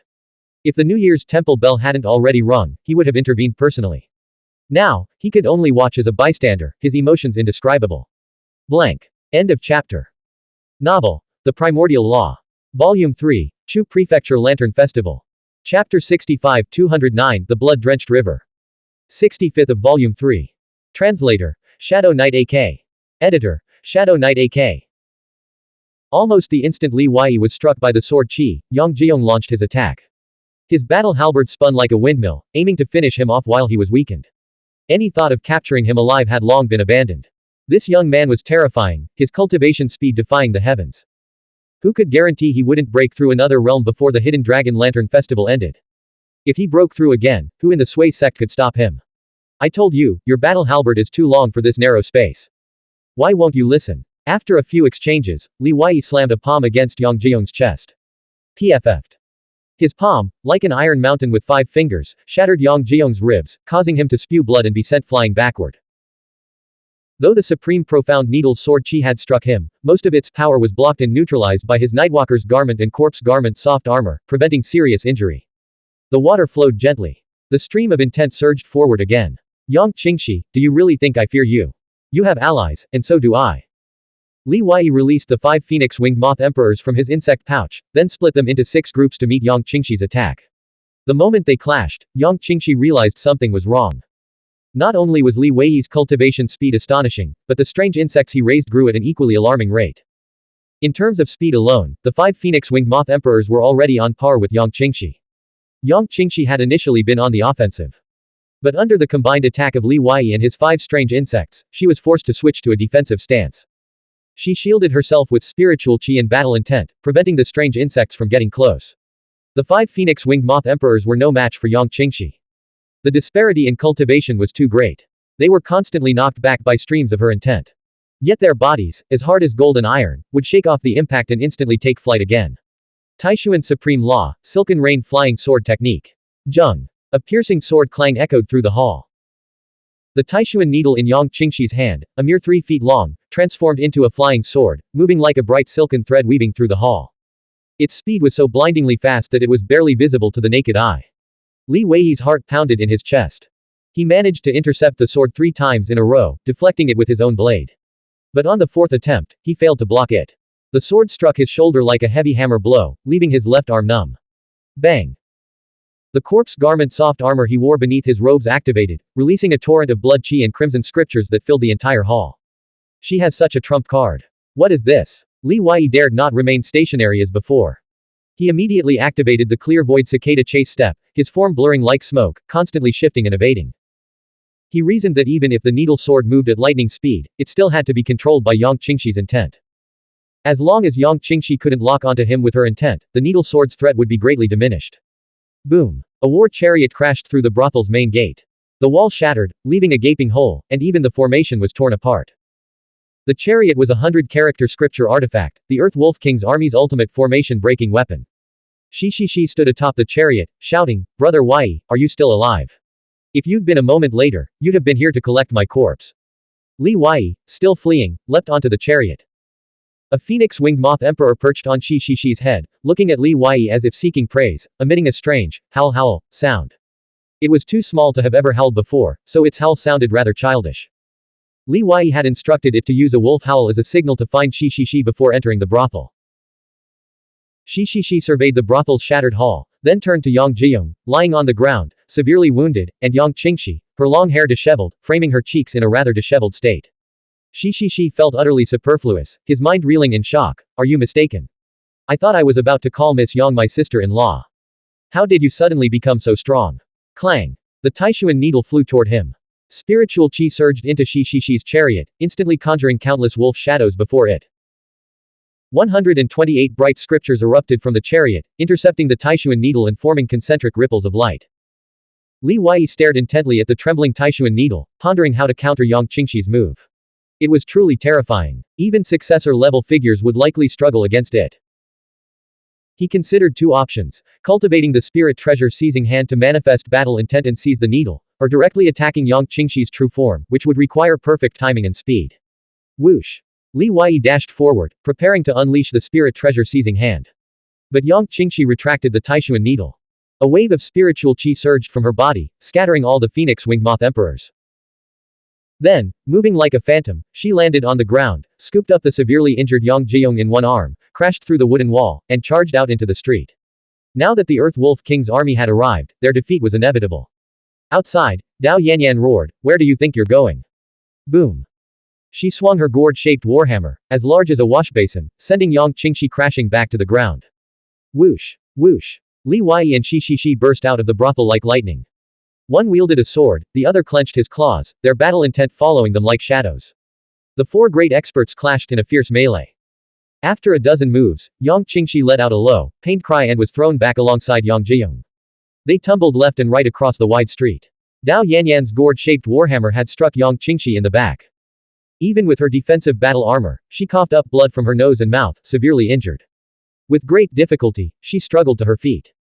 If the New Year's temple bell hadn't already rung, he would have intervened personally. Now, he could only watch as a bystander, his emotions indescribable. Blank. End of chapter. Novel. The Primordial Law. Volume 3. Chu Prefecture Lantern Festival. Chapter 65 209 The Blood-Drenched River. 65th of Volume 3. Translator. Shadow Knight AK. Editor. Shadow Knight AK. Almost the instant Li Wei was struck by the sword Qi, Yang Jiong launched his attack. His battle halberd spun like a windmill, aiming to finish him off while he was weakened. Any thought of capturing him alive had long been abandoned. This young man was terrifying, his cultivation speed defying the heavens. Who could guarantee he wouldn't break through another realm before the Hidden Dragon Lantern Festival ended? If he broke through again, who in the Sui sect could stop him? I told you, your battle halberd is too long for this narrow space. Why won't you listen? After a few exchanges, Li Wei slammed a palm against Yang Jiong's chest. PFF'd. His palm, like an iron mountain with 5 fingers, shattered Yang Jiong's ribs, causing him to spew blood and be sent flying backward. Though the supreme profound needle's sword Qi had struck him, most of its power was blocked and neutralized by his Nightwalker's garment and corpse garment soft armor, preventing serious injury. The water flowed gently. The stream of intent surged forward again. Yang Qingxi, do you really think I fear you? You have allies, and so do I. Li Wei released the 5 phoenix-winged moth emperors from his insect pouch, then split them into 6 groups to meet Yang Qingxi's attack. The moment they clashed, Yang Qingxi realized something was wrong. Not only was Li Wei's cultivation speed astonishing, but the strange insects he raised grew at an equally alarming rate. In terms of speed alone, the 5 phoenix-winged moth emperors were already on par with Yang Qingxi. Yang Qingxi had initially been on the offensive. But under the combined attack of Li Wei and his 5 strange insects, she was forced to switch to a defensive stance. She shielded herself with spiritual qi and battle intent, preventing the strange insects from getting close. The 5 phoenix-winged moth emperors were no match for Yang Qingxi. The disparity in cultivation was too great. They were constantly knocked back by streams of her intent. Yet their bodies, as hard as gold and iron, would shake off the impact and instantly take flight again. Taishuan Supreme Law, Silken Rain Flying Sword Technique. Zheng. A piercing sword clang echoed through the hall. The Taishuan needle in Yang Qingxi's hand, a mere 3 feet long, transformed into a flying sword, moving like a bright silken thread weaving through the hall. Its speed was so blindingly fast that it was barely visible to the naked eye. Li Wei's heart pounded in his chest. He managed to intercept the sword 3 times in a row, deflecting it with his own blade. But on the 4th attempt, he failed to block it. The sword struck his shoulder like a heavy hammer blow, leaving his left arm numb. Bang! The corpse garment soft armor he wore beneath his robes activated, releasing a torrent of blood qi and crimson scriptures that filled the entire hall. She has such a trump card. What is this? Li Wei dared not remain stationary as before. He immediately activated the clear void cicada chase step, his form blurring like smoke, constantly shifting and evading. He reasoned that even if the needle sword moved at lightning speed, it still had to be controlled by Yang Qingxi's intent. As long as Yang Qingxi couldn't lock onto him with her intent, the needle sword's threat would be greatly diminished. Boom! A war chariot crashed through the brothel's main gate. The wall shattered, leaving a gaping hole, and even the formation was torn apart. The chariot was a 100-character scripture artifact, the Earth Wolf King's army's ultimate formation-breaking weapon. Shi stood atop the chariot, shouting, "Brother Wei, are you still alive? If you'd been a moment later, you'd have been here to collect my corpse." Li Wei, still fleeing, leapt onto the chariot. A phoenix-winged moth emperor perched on Shi's head, looking at Li Yi as if seeking praise, emitting a strange, howl sound. It was too small to have ever howled before, so its howl sounded rather childish. Li Yi had instructed it to use a wolf howl as a signal to find Shi before entering the brothel. Shi surveyed the brothel's shattered hall, then turned to Yang Jiyong, lying on the ground, severely wounded, and Yang Qingxi, her long hair disheveled, framing her cheeks in a rather disheveled state. Shi felt utterly superfluous, his mind reeling in shock. Are you mistaken? I thought I was about to call Miss Yang my sister-in-law. How did you suddenly become so strong? Clang. The Taishuan needle flew toward him. Spiritual qi surged into Shi's chariot, instantly conjuring countless wolf shadows before it. 128 bright scriptures erupted from the chariot, intercepting the Taishuan needle and forming concentric ripples of light. Li Yi stared intently at the trembling Taishuan needle, pondering how to counter Yang Qingxi's move. It was truly terrifying. Even successor-level figures would likely struggle against it. He considered two options: cultivating the spirit treasure seizing hand to manifest battle intent and seize the needle, or directly attacking Yang Qingxi's true form, which would require perfect timing and speed. Whoosh! Li Yi dashed forward, preparing to unleash the spirit treasure seizing hand. But Yang Qingxi retracted the Taishuan needle. A wave of spiritual qi surged from her body, scattering all the phoenix-winged moth emperors. Then, moving like a phantom, she landed on the ground, scooped up the severely injured Yang Jiyong in one arm, crashed through the wooden wall, and charged out into the street. Now that the Earth Wolf King's army had arrived, their defeat was inevitable. Outside, Dao Yanyan roared, "Where do you think you're going?" Boom. She swung her gourd-shaped warhammer, as large as a washbasin, sending Yang Qingxi crashing back to the ground. Whoosh! Whoosh! Li Yi and Shi burst out of the brothel like lightning. One wielded a sword, the other clenched his claws, their battle intent following them like shadows. The four great experts clashed in a fierce melee. After a dozen moves, Yang Qingxi let out a low, pained cry and was thrown back alongside Yang Jiyong. They tumbled left and right across the wide street. Dao Yanyan's gourd-shaped warhammer had struck Yang Qingxi in the back. Even with her defensive battle armor, she coughed up blood from her nose and mouth, severely injured. With great difficulty, she struggled to her feet.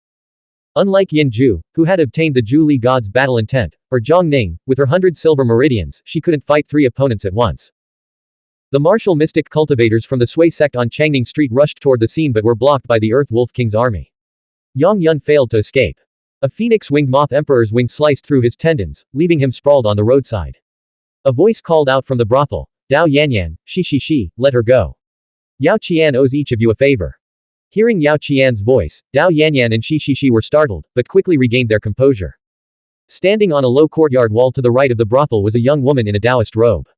Unlike Yin Ju, who had obtained the Zhu Li God's battle intent, or Zhang Ning, with her 100 silver meridians, she couldn't fight 3 opponents at once. The martial mystic cultivators from the Sui sect on Changning Street rushed toward the scene but were blocked by the Earth Wolf King's army. Yang Yun failed to escape. A phoenix-winged moth emperor's wing sliced through his tendons, leaving him sprawled on the roadside. A voice called out from the brothel, "Dao Yanyan, Shi, let her go. Yao Qian owes each of you a favor." Hearing Yao Qian's voice, Dao Yanyan and Shi were startled, but quickly regained their composure. Standing on a low courtyard wall to the right of the brothel was a young woman in a Taoist robe.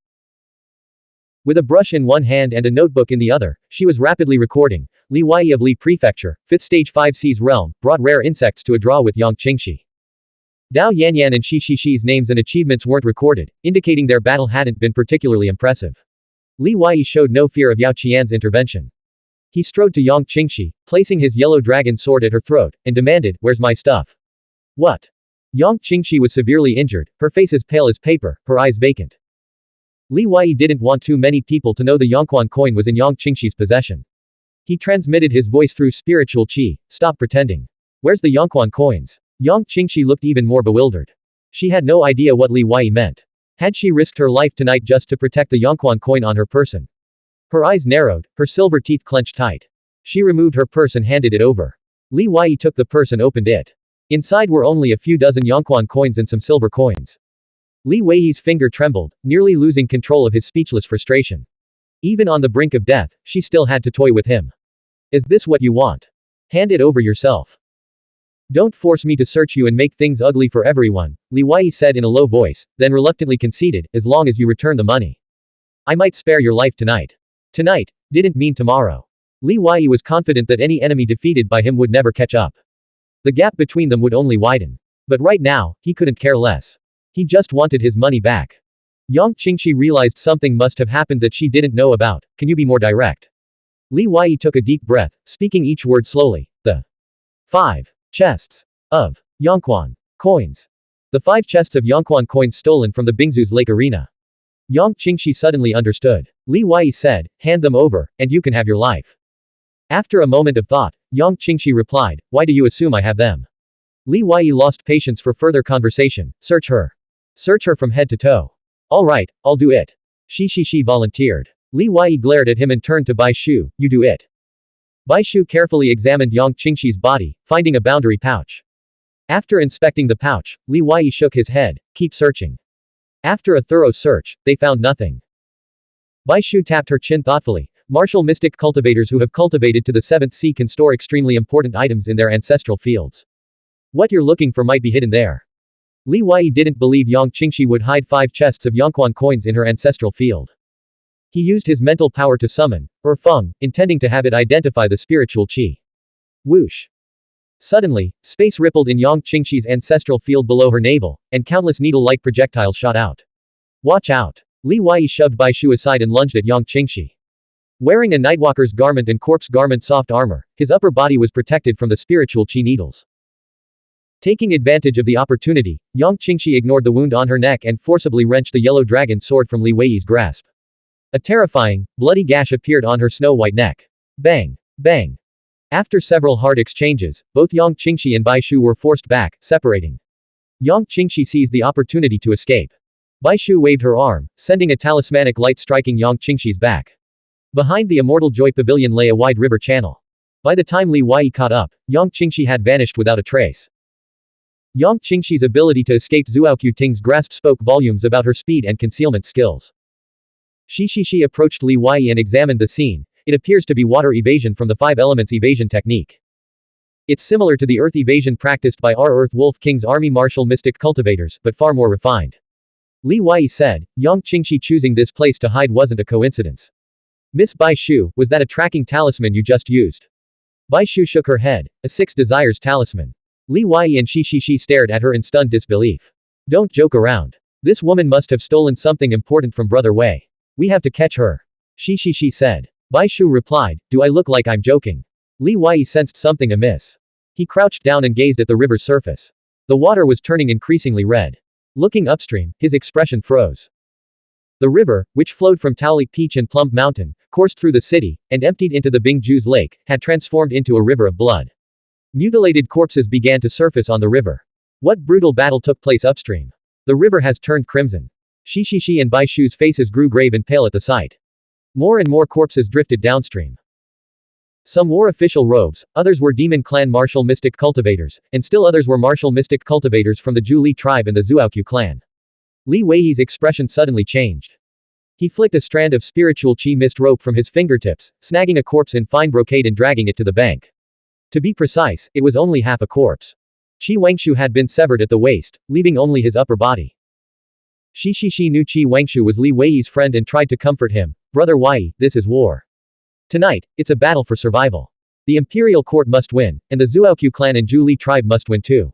With a brush in one hand and a notebook in the other, she was rapidly recording. Li Yi of Li Prefecture, 5th Stage 5C's realm, brought rare insects to a draw with Yang Qingxi. Dao Yanyan and Shi's names and achievements weren't recorded, indicating their battle hadn't been particularly impressive. Li Yi showed no fear of Yao Qian's intervention. He strode to Yang Qingxi, placing his yellow dragon sword at her throat, and demanded, "Where's my stuff?" "What?" Yang Qingxi was severely injured, her face as pale as paper, her eyes vacant. Li Yi didn't want too many people to know the Xuanhuan coin was in Yang Qingxi's possession. He transmitted his voice through spiritual qi, "Stop pretending. Where's the Xuanhuan coins?" Yang Qingxi looked even more bewildered. She had no idea what Li Yi meant. Had she risked her life tonight just to protect the Xuanhuan coin on her person? Her eyes narrowed, her silver teeth clenched tight. She removed her purse and handed it over. Li Yi took the purse and opened it. Inside were only a few dozen Xuanhuan coins and some silver coins. Li Wei's finger trembled, nearly losing control of his speechless frustration. Even on the brink of death, she still had to toy with him. "Is this what you want? Hand it over yourself. Don't force me to search you and make things ugly for everyone," Li Yi said in a low voice, then reluctantly conceded, "as long as you return the money. I might spare your life tonight." Tonight didn't mean tomorrow. Li Yi was confident that any enemy defeated by him would never catch up. The gap between them would only widen. But right now, he couldn't care less. He just wanted his money back. Yang Qingxi realized something must have happened that she didn't know about. "Can you be more direct?" Li Yi took a deep breath, speaking each word slowly. "The 5 chests of Xuanhuan coins. The 5 chests of Xuanhuan coins stolen from the Bingzu's Lake Arena." Yang Qingxi suddenly understood. Li Yi said, "Hand them over, and you can have your life." After a moment of thought, Yang Qingxi replied, "Why do you assume I have them?" Li Yi lost patience for further conversation. "Search her. Search her from head to toe." "All right, I'll do it." Shi volunteered. Li Wei glared at him and turned to Bai Shu, you do it. Bai Shu carefully examined Yang Qingxi's body, finding a boundary pouch. After inspecting the pouch, Li Wei shook his head, keep searching. After a thorough search, they found nothing. Bai Shu tapped her chin thoughtfully. Martial mystic cultivators who have cultivated to the 7th sea can store extremely important items in their ancestral fields. What you're looking for might be hidden there. Li Wei didn't believe Yang Qingxi would hide 5 chests of Xuanhuan coins in her ancestral field. He used his mental power to summon Feng, intending to have it identify the spiritual qi. Whoosh. Suddenly, space rippled in Yang Qingxi's ancestral field below her navel, and countless needle-like projectiles shot out. Watch out! Li Wei shoved Bai Shu aside and lunged at Yang Qingxi. Wearing a Nightwalker's garment and corpse garment soft armor, his upper body was protected from the spiritual qi needles. Taking advantage of the opportunity, Yang Qingxi ignored the wound on her neck and forcibly wrenched the yellow dragon sword from Li Wei's grasp. A terrifying, bloody gash appeared on her snow-white neck. Bang! Bang! After several hard exchanges, both Yang Qingxi and Bai Shu were forced back, separating. Yang Qingxi seized the opportunity to escape. Bai Shu waved her arm, sending a talismanic light striking Yang Qingxi's back. Behind the Immortal Joy Pavilion lay a wide river channel. By the time Li Wei caught up, Yang Qingxi had vanished without a trace. Yang Qingxi's ability to escape Zhuao Ting's grasp spoke volumes about her speed and concealment skills. Shi approached Li Wei and examined the scene. It appears to be water evasion from the 5 elements evasion technique. It's similar to the earth evasion practiced by our Earth Wolf King's army martial mystic cultivators, but far more refined. Li Wei said, Yang Qingxi choosing this place to hide wasn't a coincidence. Miss Bai Shu, was that a tracking talisman you just used? Bai Shu shook her head, a 6 desires talisman. Li Wei and Shi stared at her in stunned disbelief. Don't joke around. This woman must have stolen something important from Brother Wei. We have to catch her. Shi said. Bai Shu replied, do I look like I'm joking? Li Wei sensed something amiss. He crouched down and gazed at the river's surface. The water was turning increasingly red. Looking upstream, his expression froze. The river, which flowed from Taolik Peach and Plum Mountain, coursed through the city, and emptied into the Bingju's lake, had transformed into a river of blood. Mutilated corpses began to surface on the river. What brutal battle took place upstream? The river has turned crimson. Shi and Bai Shu's faces grew grave and pale at the sight. More and more corpses drifted downstream. Some wore official robes, others were demon clan martial mystic cultivators, and still others were martial mystic cultivators from the Zhu Li tribe and the Zhuao clan. Li Wei's expression suddenly changed. He flicked a strand of spiritual qi mist rope from his fingertips, snagging a corpse in fine brocade and dragging it to the bank. To be precise, it was only half a corpse. Qi Wangshu had been severed at the waist, leaving only his upper body. Shi knew Qi Wangshu was Li Wei's friend and tried to comfort him. Brother Wei, this is war. Tonight, it's a battle for survival. The imperial court must win, and the Zhuao clan and Zhu Li tribe must win too.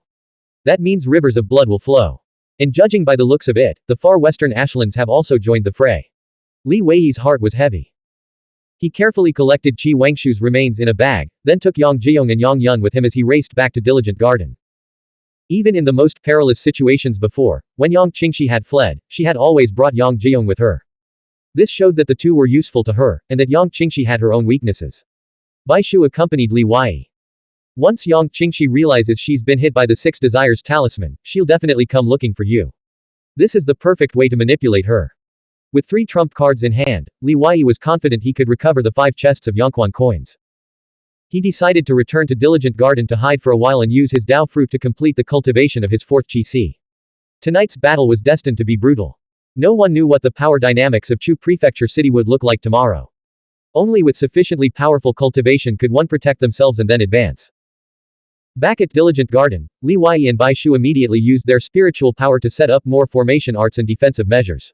That means rivers of blood will flow. And judging by the looks of it, the far western Ashlands have also joined the fray. Li Wei's heart was heavy. He carefully collected Qi Wangshu's remains in a bag, then took Yang Jiong and Yang Yun with him as he raced back to Diligent Garden. Even in the most perilous situations before, when Yang Qingxi had fled, she had always brought Yang Jiong with her. This showed that the two were useful to her, and that Yang Qingxi had her own weaknesses. Bai Shu accompanied Li Wei. Once Yang Qingxi realizes she's been hit by the 6 desires talisman, she'll definitely come looking for you. This is the perfect way to manipulate her. With 3 trump cards in hand, Li Wei was confident he could recover the 5 chests of Xuanhuan coins. He decided to return to Diligent Garden to hide for a while and use his Dao fruit to complete the cultivation of his 4th Qi Si. Tonight's battle was destined to be brutal. No one knew what the power dynamics of Chu Prefecture City would look like tomorrow. Only with sufficiently powerful cultivation could one protect themselves and then advance. Back at Diligent Garden, Li Wei and Bai Shu immediately used their spiritual power to set up more formation arts and defensive measures.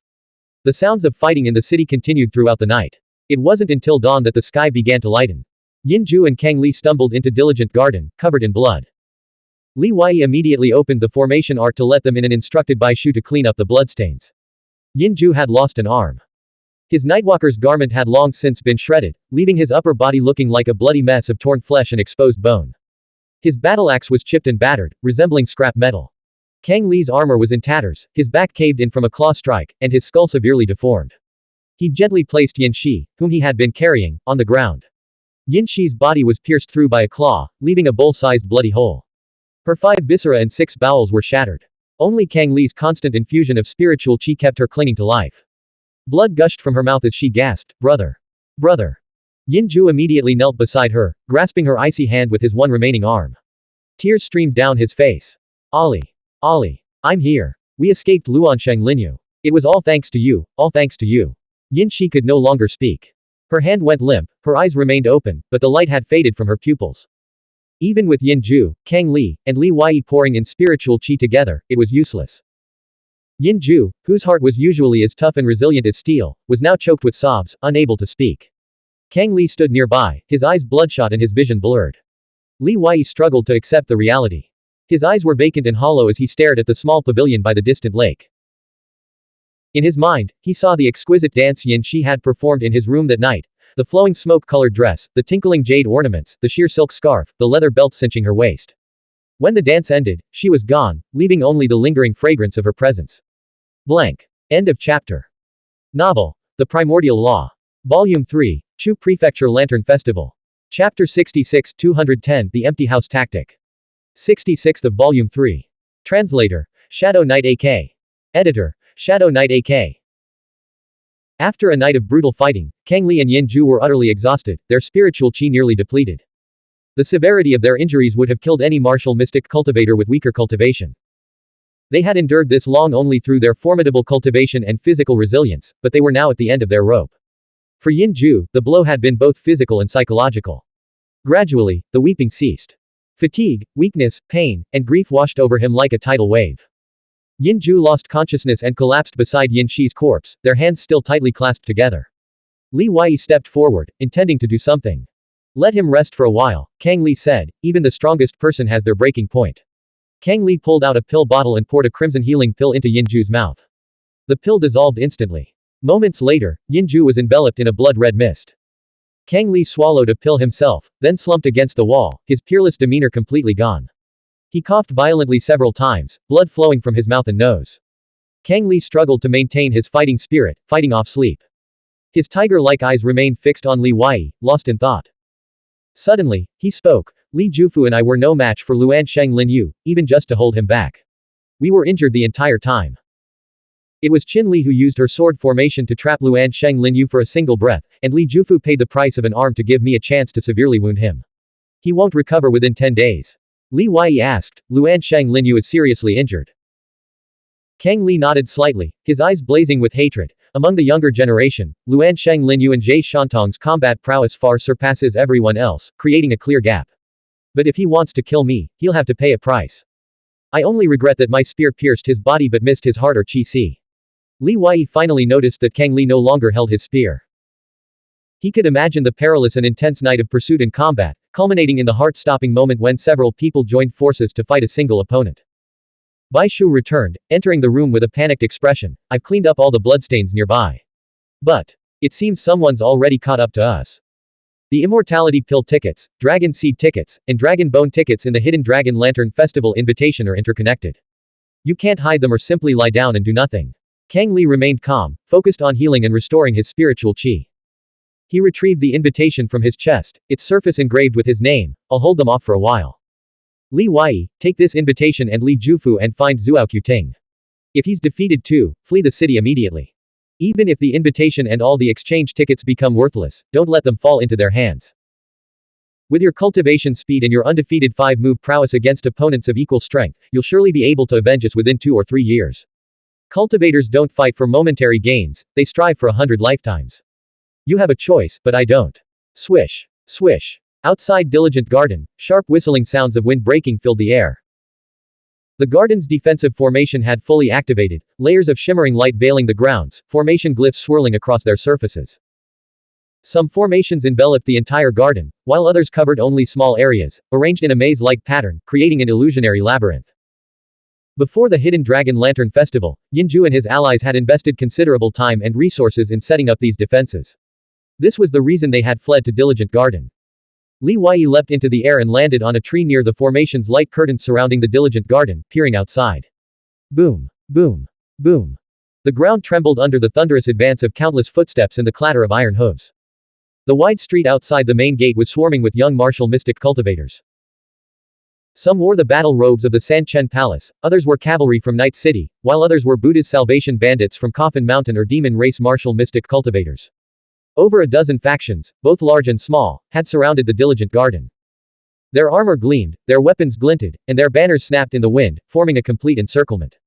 The sounds of fighting in the city continued throughout the night. It wasn't until dawn that the sky began to lighten. Yin Ju and Kang Li stumbled into Diligent Garden, covered in blood. Li Wei immediately opened the formation art to let them in and instructed Bai Shu to clean up the bloodstains. Yin Ju had lost an arm. His Nightwalker's garment had long since been shredded, leaving his upper body looking like a bloody mess of torn flesh and exposed bone. His battle axe was chipped and battered, resembling scrap metal. Kang Li's armor was in tatters, his back caved in from a claw strike, and his skull severely deformed. He gently placed Yin Shi, whom he had been carrying, on the ground. Yin Shi's body was pierced through by a claw, leaving a bowl-sized bloody hole. Her 5 viscera and 6 bowels were shattered. Only Kang Li's constant infusion of spiritual qi kept her clinging to life. Blood gushed from her mouth as she gasped, "Brother! Brother!" Yin Ju immediately knelt beside her, grasping her icy hand with his one remaining arm. Tears streamed down his face. "Ollie! Ollie! I'm here. We escaped Luansheng Linyu. It was all thanks to you, all thanks to you." Yin Shi could no longer speak. Her hand went limp, her eyes remained open, but the light had faded from her pupils. Even with Yin Ju, Kang Li, and Li Wei pouring in spiritual qi together, it was useless. Yin Ju, whose heart was usually as tough and resilient as steel, was now choked with sobs, unable to speak. Kang Li stood nearby, his eyes bloodshot and his vision blurred. Li Wei struggled to accept the reality. His eyes were vacant and hollow as he stared at the small pavilion by the distant lake. In his mind, he saw the exquisite dance Yin Shi had performed in his room that night, the flowing smoke-colored dress, the tinkling jade ornaments, the sheer silk scarf, the leather belt cinching her waist. When the dance ended, she was gone, leaving only the lingering fragrance of her presence. Blank. End of chapter. Novel. The Primordial Law. Volume 3, Chu Prefecture Lantern Festival. Chapter 66 210 The Empty House Tactic. 66th of Volume 3. Translator, Shadow Knight AK. Editor, Shadow Knight AK. After a night of brutal fighting, Kang Li and Yin Ju were utterly exhausted, their spiritual qi nearly depleted. The severity of their injuries would have killed any martial mystic cultivator with weaker cultivation. They had endured this long only through their formidable cultivation and physical resilience, but they were now at the end of their rope. For Yin Ju, the blow had been both physical and psychological. Gradually, the weeping ceased. Fatigue, weakness, pain, and grief washed over him like a tidal wave. Yin Ju lost consciousness and collapsed beside Yin Shi's corpse, their hands still tightly clasped together. Li Wei stepped forward, intending to do something. "Let him rest for a while," Kang Li said, "even the strongest person has their breaking point." Kang Li pulled out a pill bottle and poured a crimson healing pill into Yin Ju's mouth. The pill dissolved instantly. Moments later, Yin Ju was enveloped in a blood-red mist. Kang Li swallowed a pill himself, then slumped against the wall, his peerless demeanor completely gone. He coughed violently several times, blood flowing from his mouth and nose. Kang Li struggled to maintain his fighting spirit, fighting off sleep. His tiger-like eyes remained fixed on Li Wei, lost in thought. Suddenly, he spoke, "Li Jufu and I were no match for Luansheng Linyu, even just to hold him back. We were injured the entire time. It was Qin Li who used her sword formation to trap Luansheng Linyu for a single breath, and Li Jufu paid the price of an arm to give me a chance to severely wound him. He won't recover within 10 days. Li Wei asked, "Luansheng Linyu is seriously injured?" Kang Li nodded slightly, his eyes blazing with hatred. "Among the younger generation, Luansheng Linyu and Jie Shantong's combat prowess far surpasses everyone else, creating a clear gap. But if he wants to kill me, he'll have to pay a price. I only regret that my spear pierced his body but missed his heart or qi. Li Wei finally noticed that Kang Li no longer held his spear. He could imagine the perilous and intense night of pursuit and combat, culminating in the heart-stopping moment when several people joined forces to fight a single opponent. Bai Shu returned, entering the room with a panicked expression. "I've cleaned up all the bloodstains nearby. But it seems someone's already caught up to us. The Immortality Pill tickets, Dragon Seed tickets, and Dragon Bone tickets in the Hidden Dragon Lantern Festival invitation are interconnected. You can't hide them or simply lie down and do nothing." Kang Li remained calm, focused on healing and restoring his spiritual qi. He retrieved the invitation from his chest, its surface engraved with his name. "I'll hold them off for a while. Li Wei, take this invitation and Li Jufu and find Zuo Ting. If he's defeated too, flee the city immediately. Even if the invitation and all the exchange tickets become worthless, don't let them fall into their hands. With your cultivation speed and your undefeated 5-move prowess against opponents of equal strength, you'll surely be able to avenge us within 2 or 3 years. Cultivators don't fight for momentary gains, they strive for 100 lifetimes. You have a choice, but I don't." Swish. Swish. Outside Diligent Garden, sharp whistling sounds of wind breaking filled the air. The garden's defensive formation had fully activated, layers of shimmering light veiling the grounds, formation glyphs swirling across their surfaces. Some formations enveloped the entire garden, while others covered only small areas, arranged in a maze-like pattern, creating an illusionary labyrinth. Before the Hidden Dragon Lantern Festival, Yin Ju and his allies had invested considerable time and resources in setting up these defenses. This was the reason they had fled to Diligent Garden. Li Wei leapt into the air and landed on a tree near the formation's light curtains surrounding the Diligent Garden, peering outside. Boom. Boom. Boom. The ground trembled under the thunderous advance of countless footsteps and the clatter of iron hooves. The wide street outside the main gate was swarming with young martial mystic cultivators. Some wore the battle robes of the Sanchen Palace, others were cavalry from Night City, while others were Buddha's Salvation bandits from Coffin Mountain or demon race martial mystic cultivators. Over a dozen factions, both large and small, had surrounded the Diligent Garden. Their armor gleamed, their weapons glinted, and their banners snapped in the wind, forming a complete encirclement.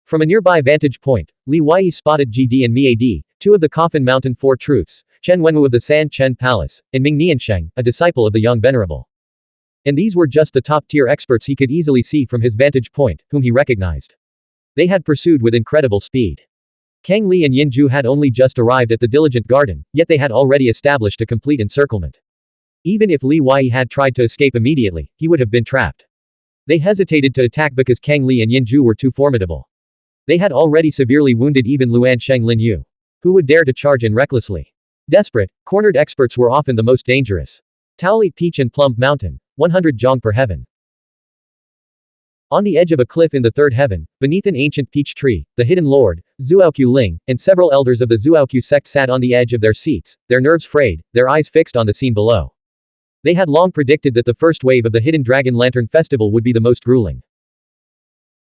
From a nearby vantage point, Li Wei spotted GD and Miad, two of the Coffin Mountain Four Truths, Chen Wenwu of the San Chen Palace, and Ming Niansheng, a disciple of the young venerable. And these were just the top-tier experts he could easily see from his vantage point, whom he recognized. They had pursued with incredible speed. Kang Li and Yin Zhu had only just arrived at the Diligent Garden, yet they had already established a complete encirclement. Even if Li Wei had tried to escape immediately, he would have been trapped. They hesitated to attack because Kang Li and Yin Zhu were too formidable. They had already severely wounded even Luan Sheng Lin Yu. Who would dare to charge in recklessly? Desperate, cornered experts were often the most dangerous. Taoli Peach and Plum Mountain, 100 Zhong per heaven. On the edge of a cliff in the third heaven, beneath an ancient peach tree, the hidden lord, Zuaoqiu Ling, and several elders of the Zuaoqiu sect sat on the edge of their seats, their nerves frayed, their eyes fixed on the scene below. They had long predicted that the first wave of the Hidden Dragon Lantern Festival would be the most grueling.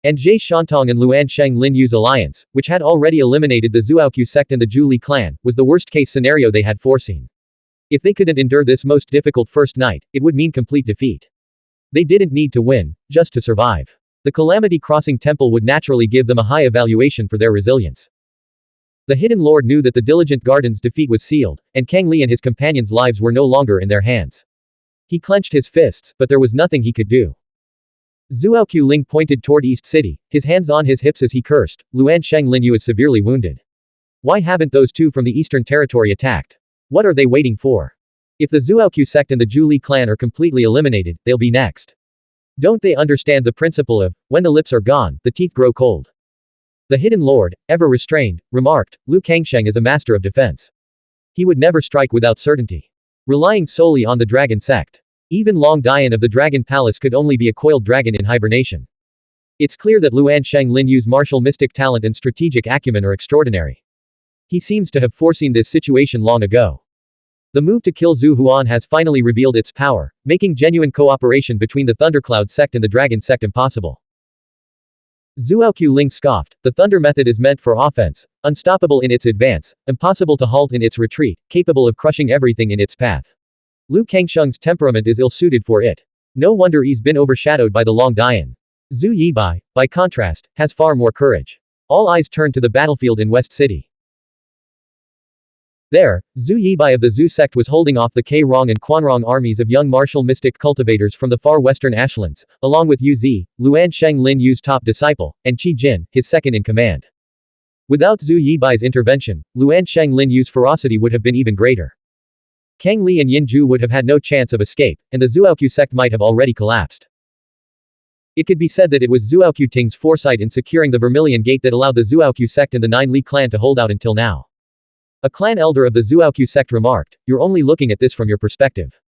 And Zhe Shantong and Luan Sheng Lin Yu's alliance, which had already eliminated the Zuaoqiu sect and the Zhu Li clan, was the worst-case scenario they had foreseen. If they couldn't endure this most difficult first night, it would mean complete defeat. They didn't need to win, just to survive. The Calamity Crossing Temple would naturally give them a high evaluation for their resilience. The Hidden Lord knew that the Diligent Garden's defeat was sealed, and Kang Li and his companions' lives were no longer in their hands. He clenched his fists, but there was nothing he could do. Zuaoqiu Ling pointed toward East City, his hands on his hips as he cursed. Luan Sheng Lin Yu is severely wounded. Why haven't those two from the Eastern Territory attacked? What are they waiting for? If the Zuaoqiu sect and the Zhu Li clan are completely eliminated, they'll be next. Don't they understand the principle of, when the lips are gone, the teeth grow cold? The Hidden Lord, ever restrained, remarked, Lu Kangsheng is a master of defense. He would never strike without certainty. Relying solely on the dragon sect. Even Long Dian of the Dragon Palace could only be a coiled dragon in hibernation. It's clear that Luan Sheng Lin Yu's martial mystic talent and strategic acumen are extraordinary. He seems to have foreseen this situation long ago. The move to kill Xuanhuan has finally revealed its power, making genuine cooperation between the Thundercloud sect and the Dragon sect impossible. Zuaoqiu Ling scoffed, the Thunder method is meant for offense, unstoppable in its advance, impossible to halt in its retreat, capable of crushing everything in its path. Lu Kangsheng's temperament is ill-suited for it. No wonder he's been overshadowed by the Long Dian. Zhu Yibai, by contrast, has far more courage. All eyes turned to the battlefield in West City. There, Zhu Yibai of the Zhu sect was holding off the K-Rong and Quanrong armies of young martial mystic cultivators from the far western ashlands, along with Yu Zi, Luan Sheng Lin Yu's top disciple, and Qi Jin, his second in command. Without Zhu Yibai's intervention, Luan Sheng Lin Yu's ferocity would have been even greater. Kang Li and Yin Zhu would have had no chance of escape, and the Zuaoqiu sect might have already collapsed. It could be said that it was Zuaoqiu Ting's foresight in securing the Vermilion Gate that allowed the Zuaoqiu sect and the Nine Li clan to hold out until now. A clan elder of the Zuaoqiu sect remarked, "You're only looking at this from your perspective.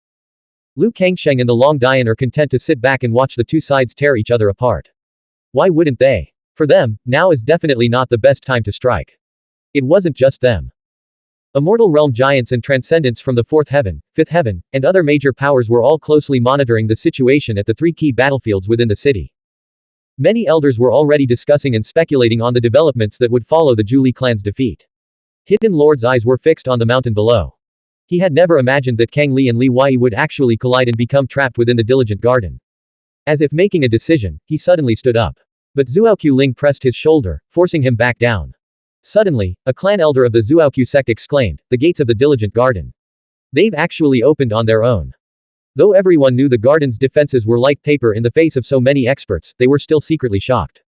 Lu Kangsheng and the Long Dian are content to sit back and watch the two sides tear each other apart. Why wouldn't they? For them, now is definitely not the best time to strike." It wasn't just them. Immortal realm giants and transcendents from the Fourth Heaven, Fifth Heaven, and other major powers were all closely monitoring the situation at the three key battlefields within the city. Many elders were already discussing and speculating on the developments that would follow the Zhu Li clan's defeat. Hidden Lord's eyes were fixed on the mountain below. He had never imagined that Kang Li and Li Wei would actually collide and become trapped within the Diligent Garden. As if making a decision, he suddenly stood up. But Zuaoqiu Ling pressed his shoulder, forcing him back down. Suddenly, a clan elder of the Zuaoqiu sect exclaimed, "The gates of the Diligent Garden. They've actually opened on their own." Though everyone knew the garden's defenses were like paper in the face of so many experts, they were still secretly shocked.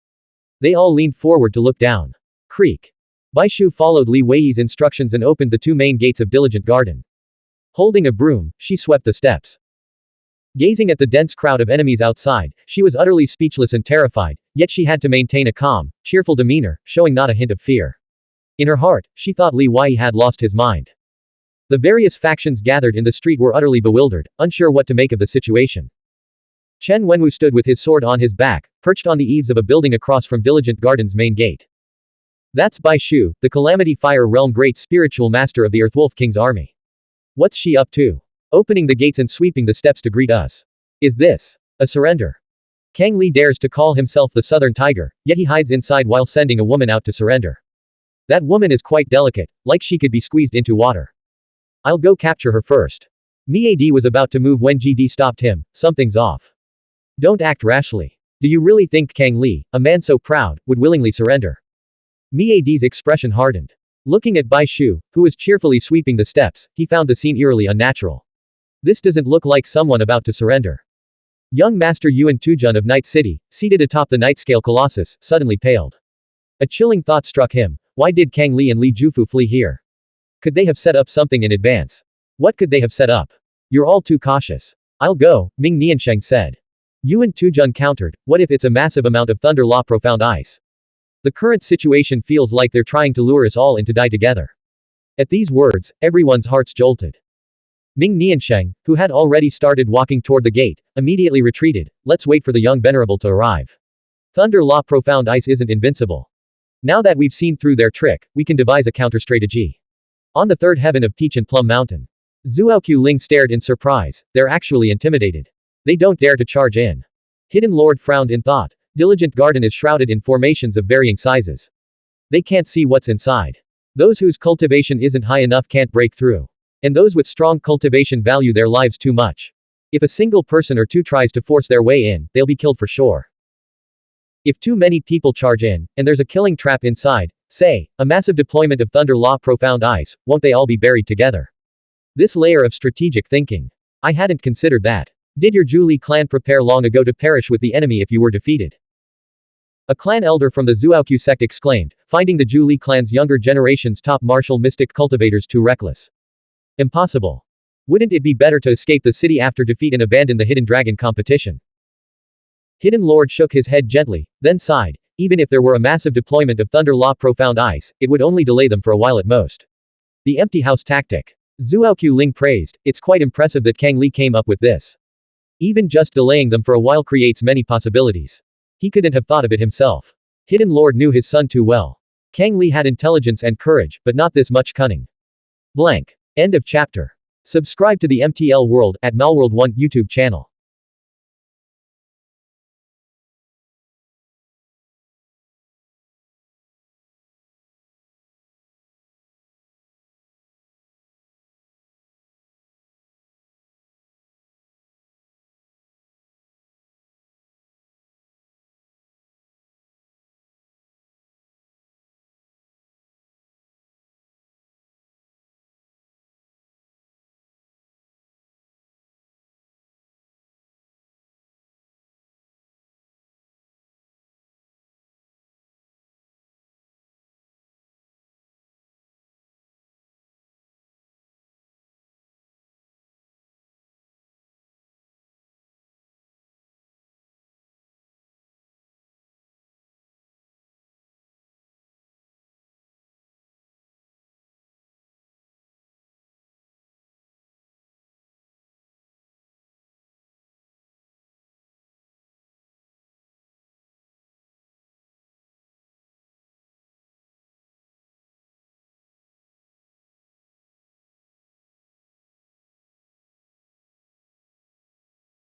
They all leaned forward to look down. Creak. Bai Shu followed Li Wei's instructions and opened the two main gates of Diligent Garden. Holding a broom, she swept the steps. Gazing at the dense crowd of enemies outside, she was utterly speechless and terrified, yet she had to maintain a calm, cheerful demeanor, showing not a hint of fear. In her heart, she thought Li Wei had lost his mind. The various factions gathered in the street were utterly bewildered, unsure what to make of the situation. Chen Wenwu stood with his sword on his back, perched on the eaves of a building across from Diligent Garden's main gate. "That's Bai Shu, the Calamity Fire Realm Great Spiritual Master of the Earthwolf King's army. What's she up to? Opening the gates and sweeping the steps to greet us. Is this a surrender? Kang Li dares to call himself the Southern Tiger, yet he hides inside while sending a woman out to surrender. That woman is quite delicate, like she could be squeezed into water. I'll go capture her first. Miad was about to move when GD stopped him. Something's off. Don't act rashly. Do you really think Kang Li, a man so proud, would willingly surrender? Miad's expression hardened. Looking at Bai Shu, who was cheerfully sweeping the steps, he found the scene eerily unnatural. This doesn't look like someone about to surrender. Young Master Yuan Tujun of Night City, seated atop the Nightscale Colossus, suddenly paled. A chilling thought struck him. Why did Kang Li and Li Jufu flee here? Could they have set up something in advance? What could they have set up? You're all too cautious. I'll go, Ming Niansheng said. Yuan Tujun countered, what if it's a massive amount of thunder law profound ice? The current situation feels like they're trying to lure us all in to die together. At these words, everyone's hearts jolted. Ming Niansheng, who had already started walking toward the gate, immediately retreated. Let's wait for the young venerable to arrive. Thunder law profound ice isn't invincible. Now that we've seen through their trick, we can devise a counter-strategy. On the third heaven of Peach and Plum Mountain, Zhuoqiu Ling stared in surprise. They're actually intimidated. They don't dare to charge in. Hidden Lord frowned in thought. Diligent Garden is shrouded in formations of varying sizes. They can't see what's inside. Those whose cultivation isn't high enough can't break through. And those with strong cultivation value their lives too much. If a single person or two tries to force their way in, they'll be killed for sure. If too many people charge in, and there's a killing trap inside, say, a massive deployment of thunder law profound ice, won't they all be buried together? This layer of strategic thinking. I hadn't considered that. Did your Zhu clan prepare long ago to perish with the enemy if you were defeated? A clan elder from the Zhuoqiu sect exclaimed, finding the Zhu clan's younger generation's top martial mystic cultivators too reckless. Impossible. Wouldn't it be better to escape the city after defeat and abandon the Hidden Dragon competition? Hidden Lord shook his head gently, then sighed. Even if there were a massive deployment of thunder law profound ice, it would only delay them for a while at most. The empty house tactic. Zhuoqiu Ling praised, it's quite impressive that Kang Li came up with this. Even just delaying them for a while creates many possibilities. He couldn't have thought of it himself. Hidden Lord knew his son too well. Kang Li had intelligence and courage, but not this much cunning. Blank. End of chapter. Subscribe to the MTL World at Malworld 1 YouTube channel.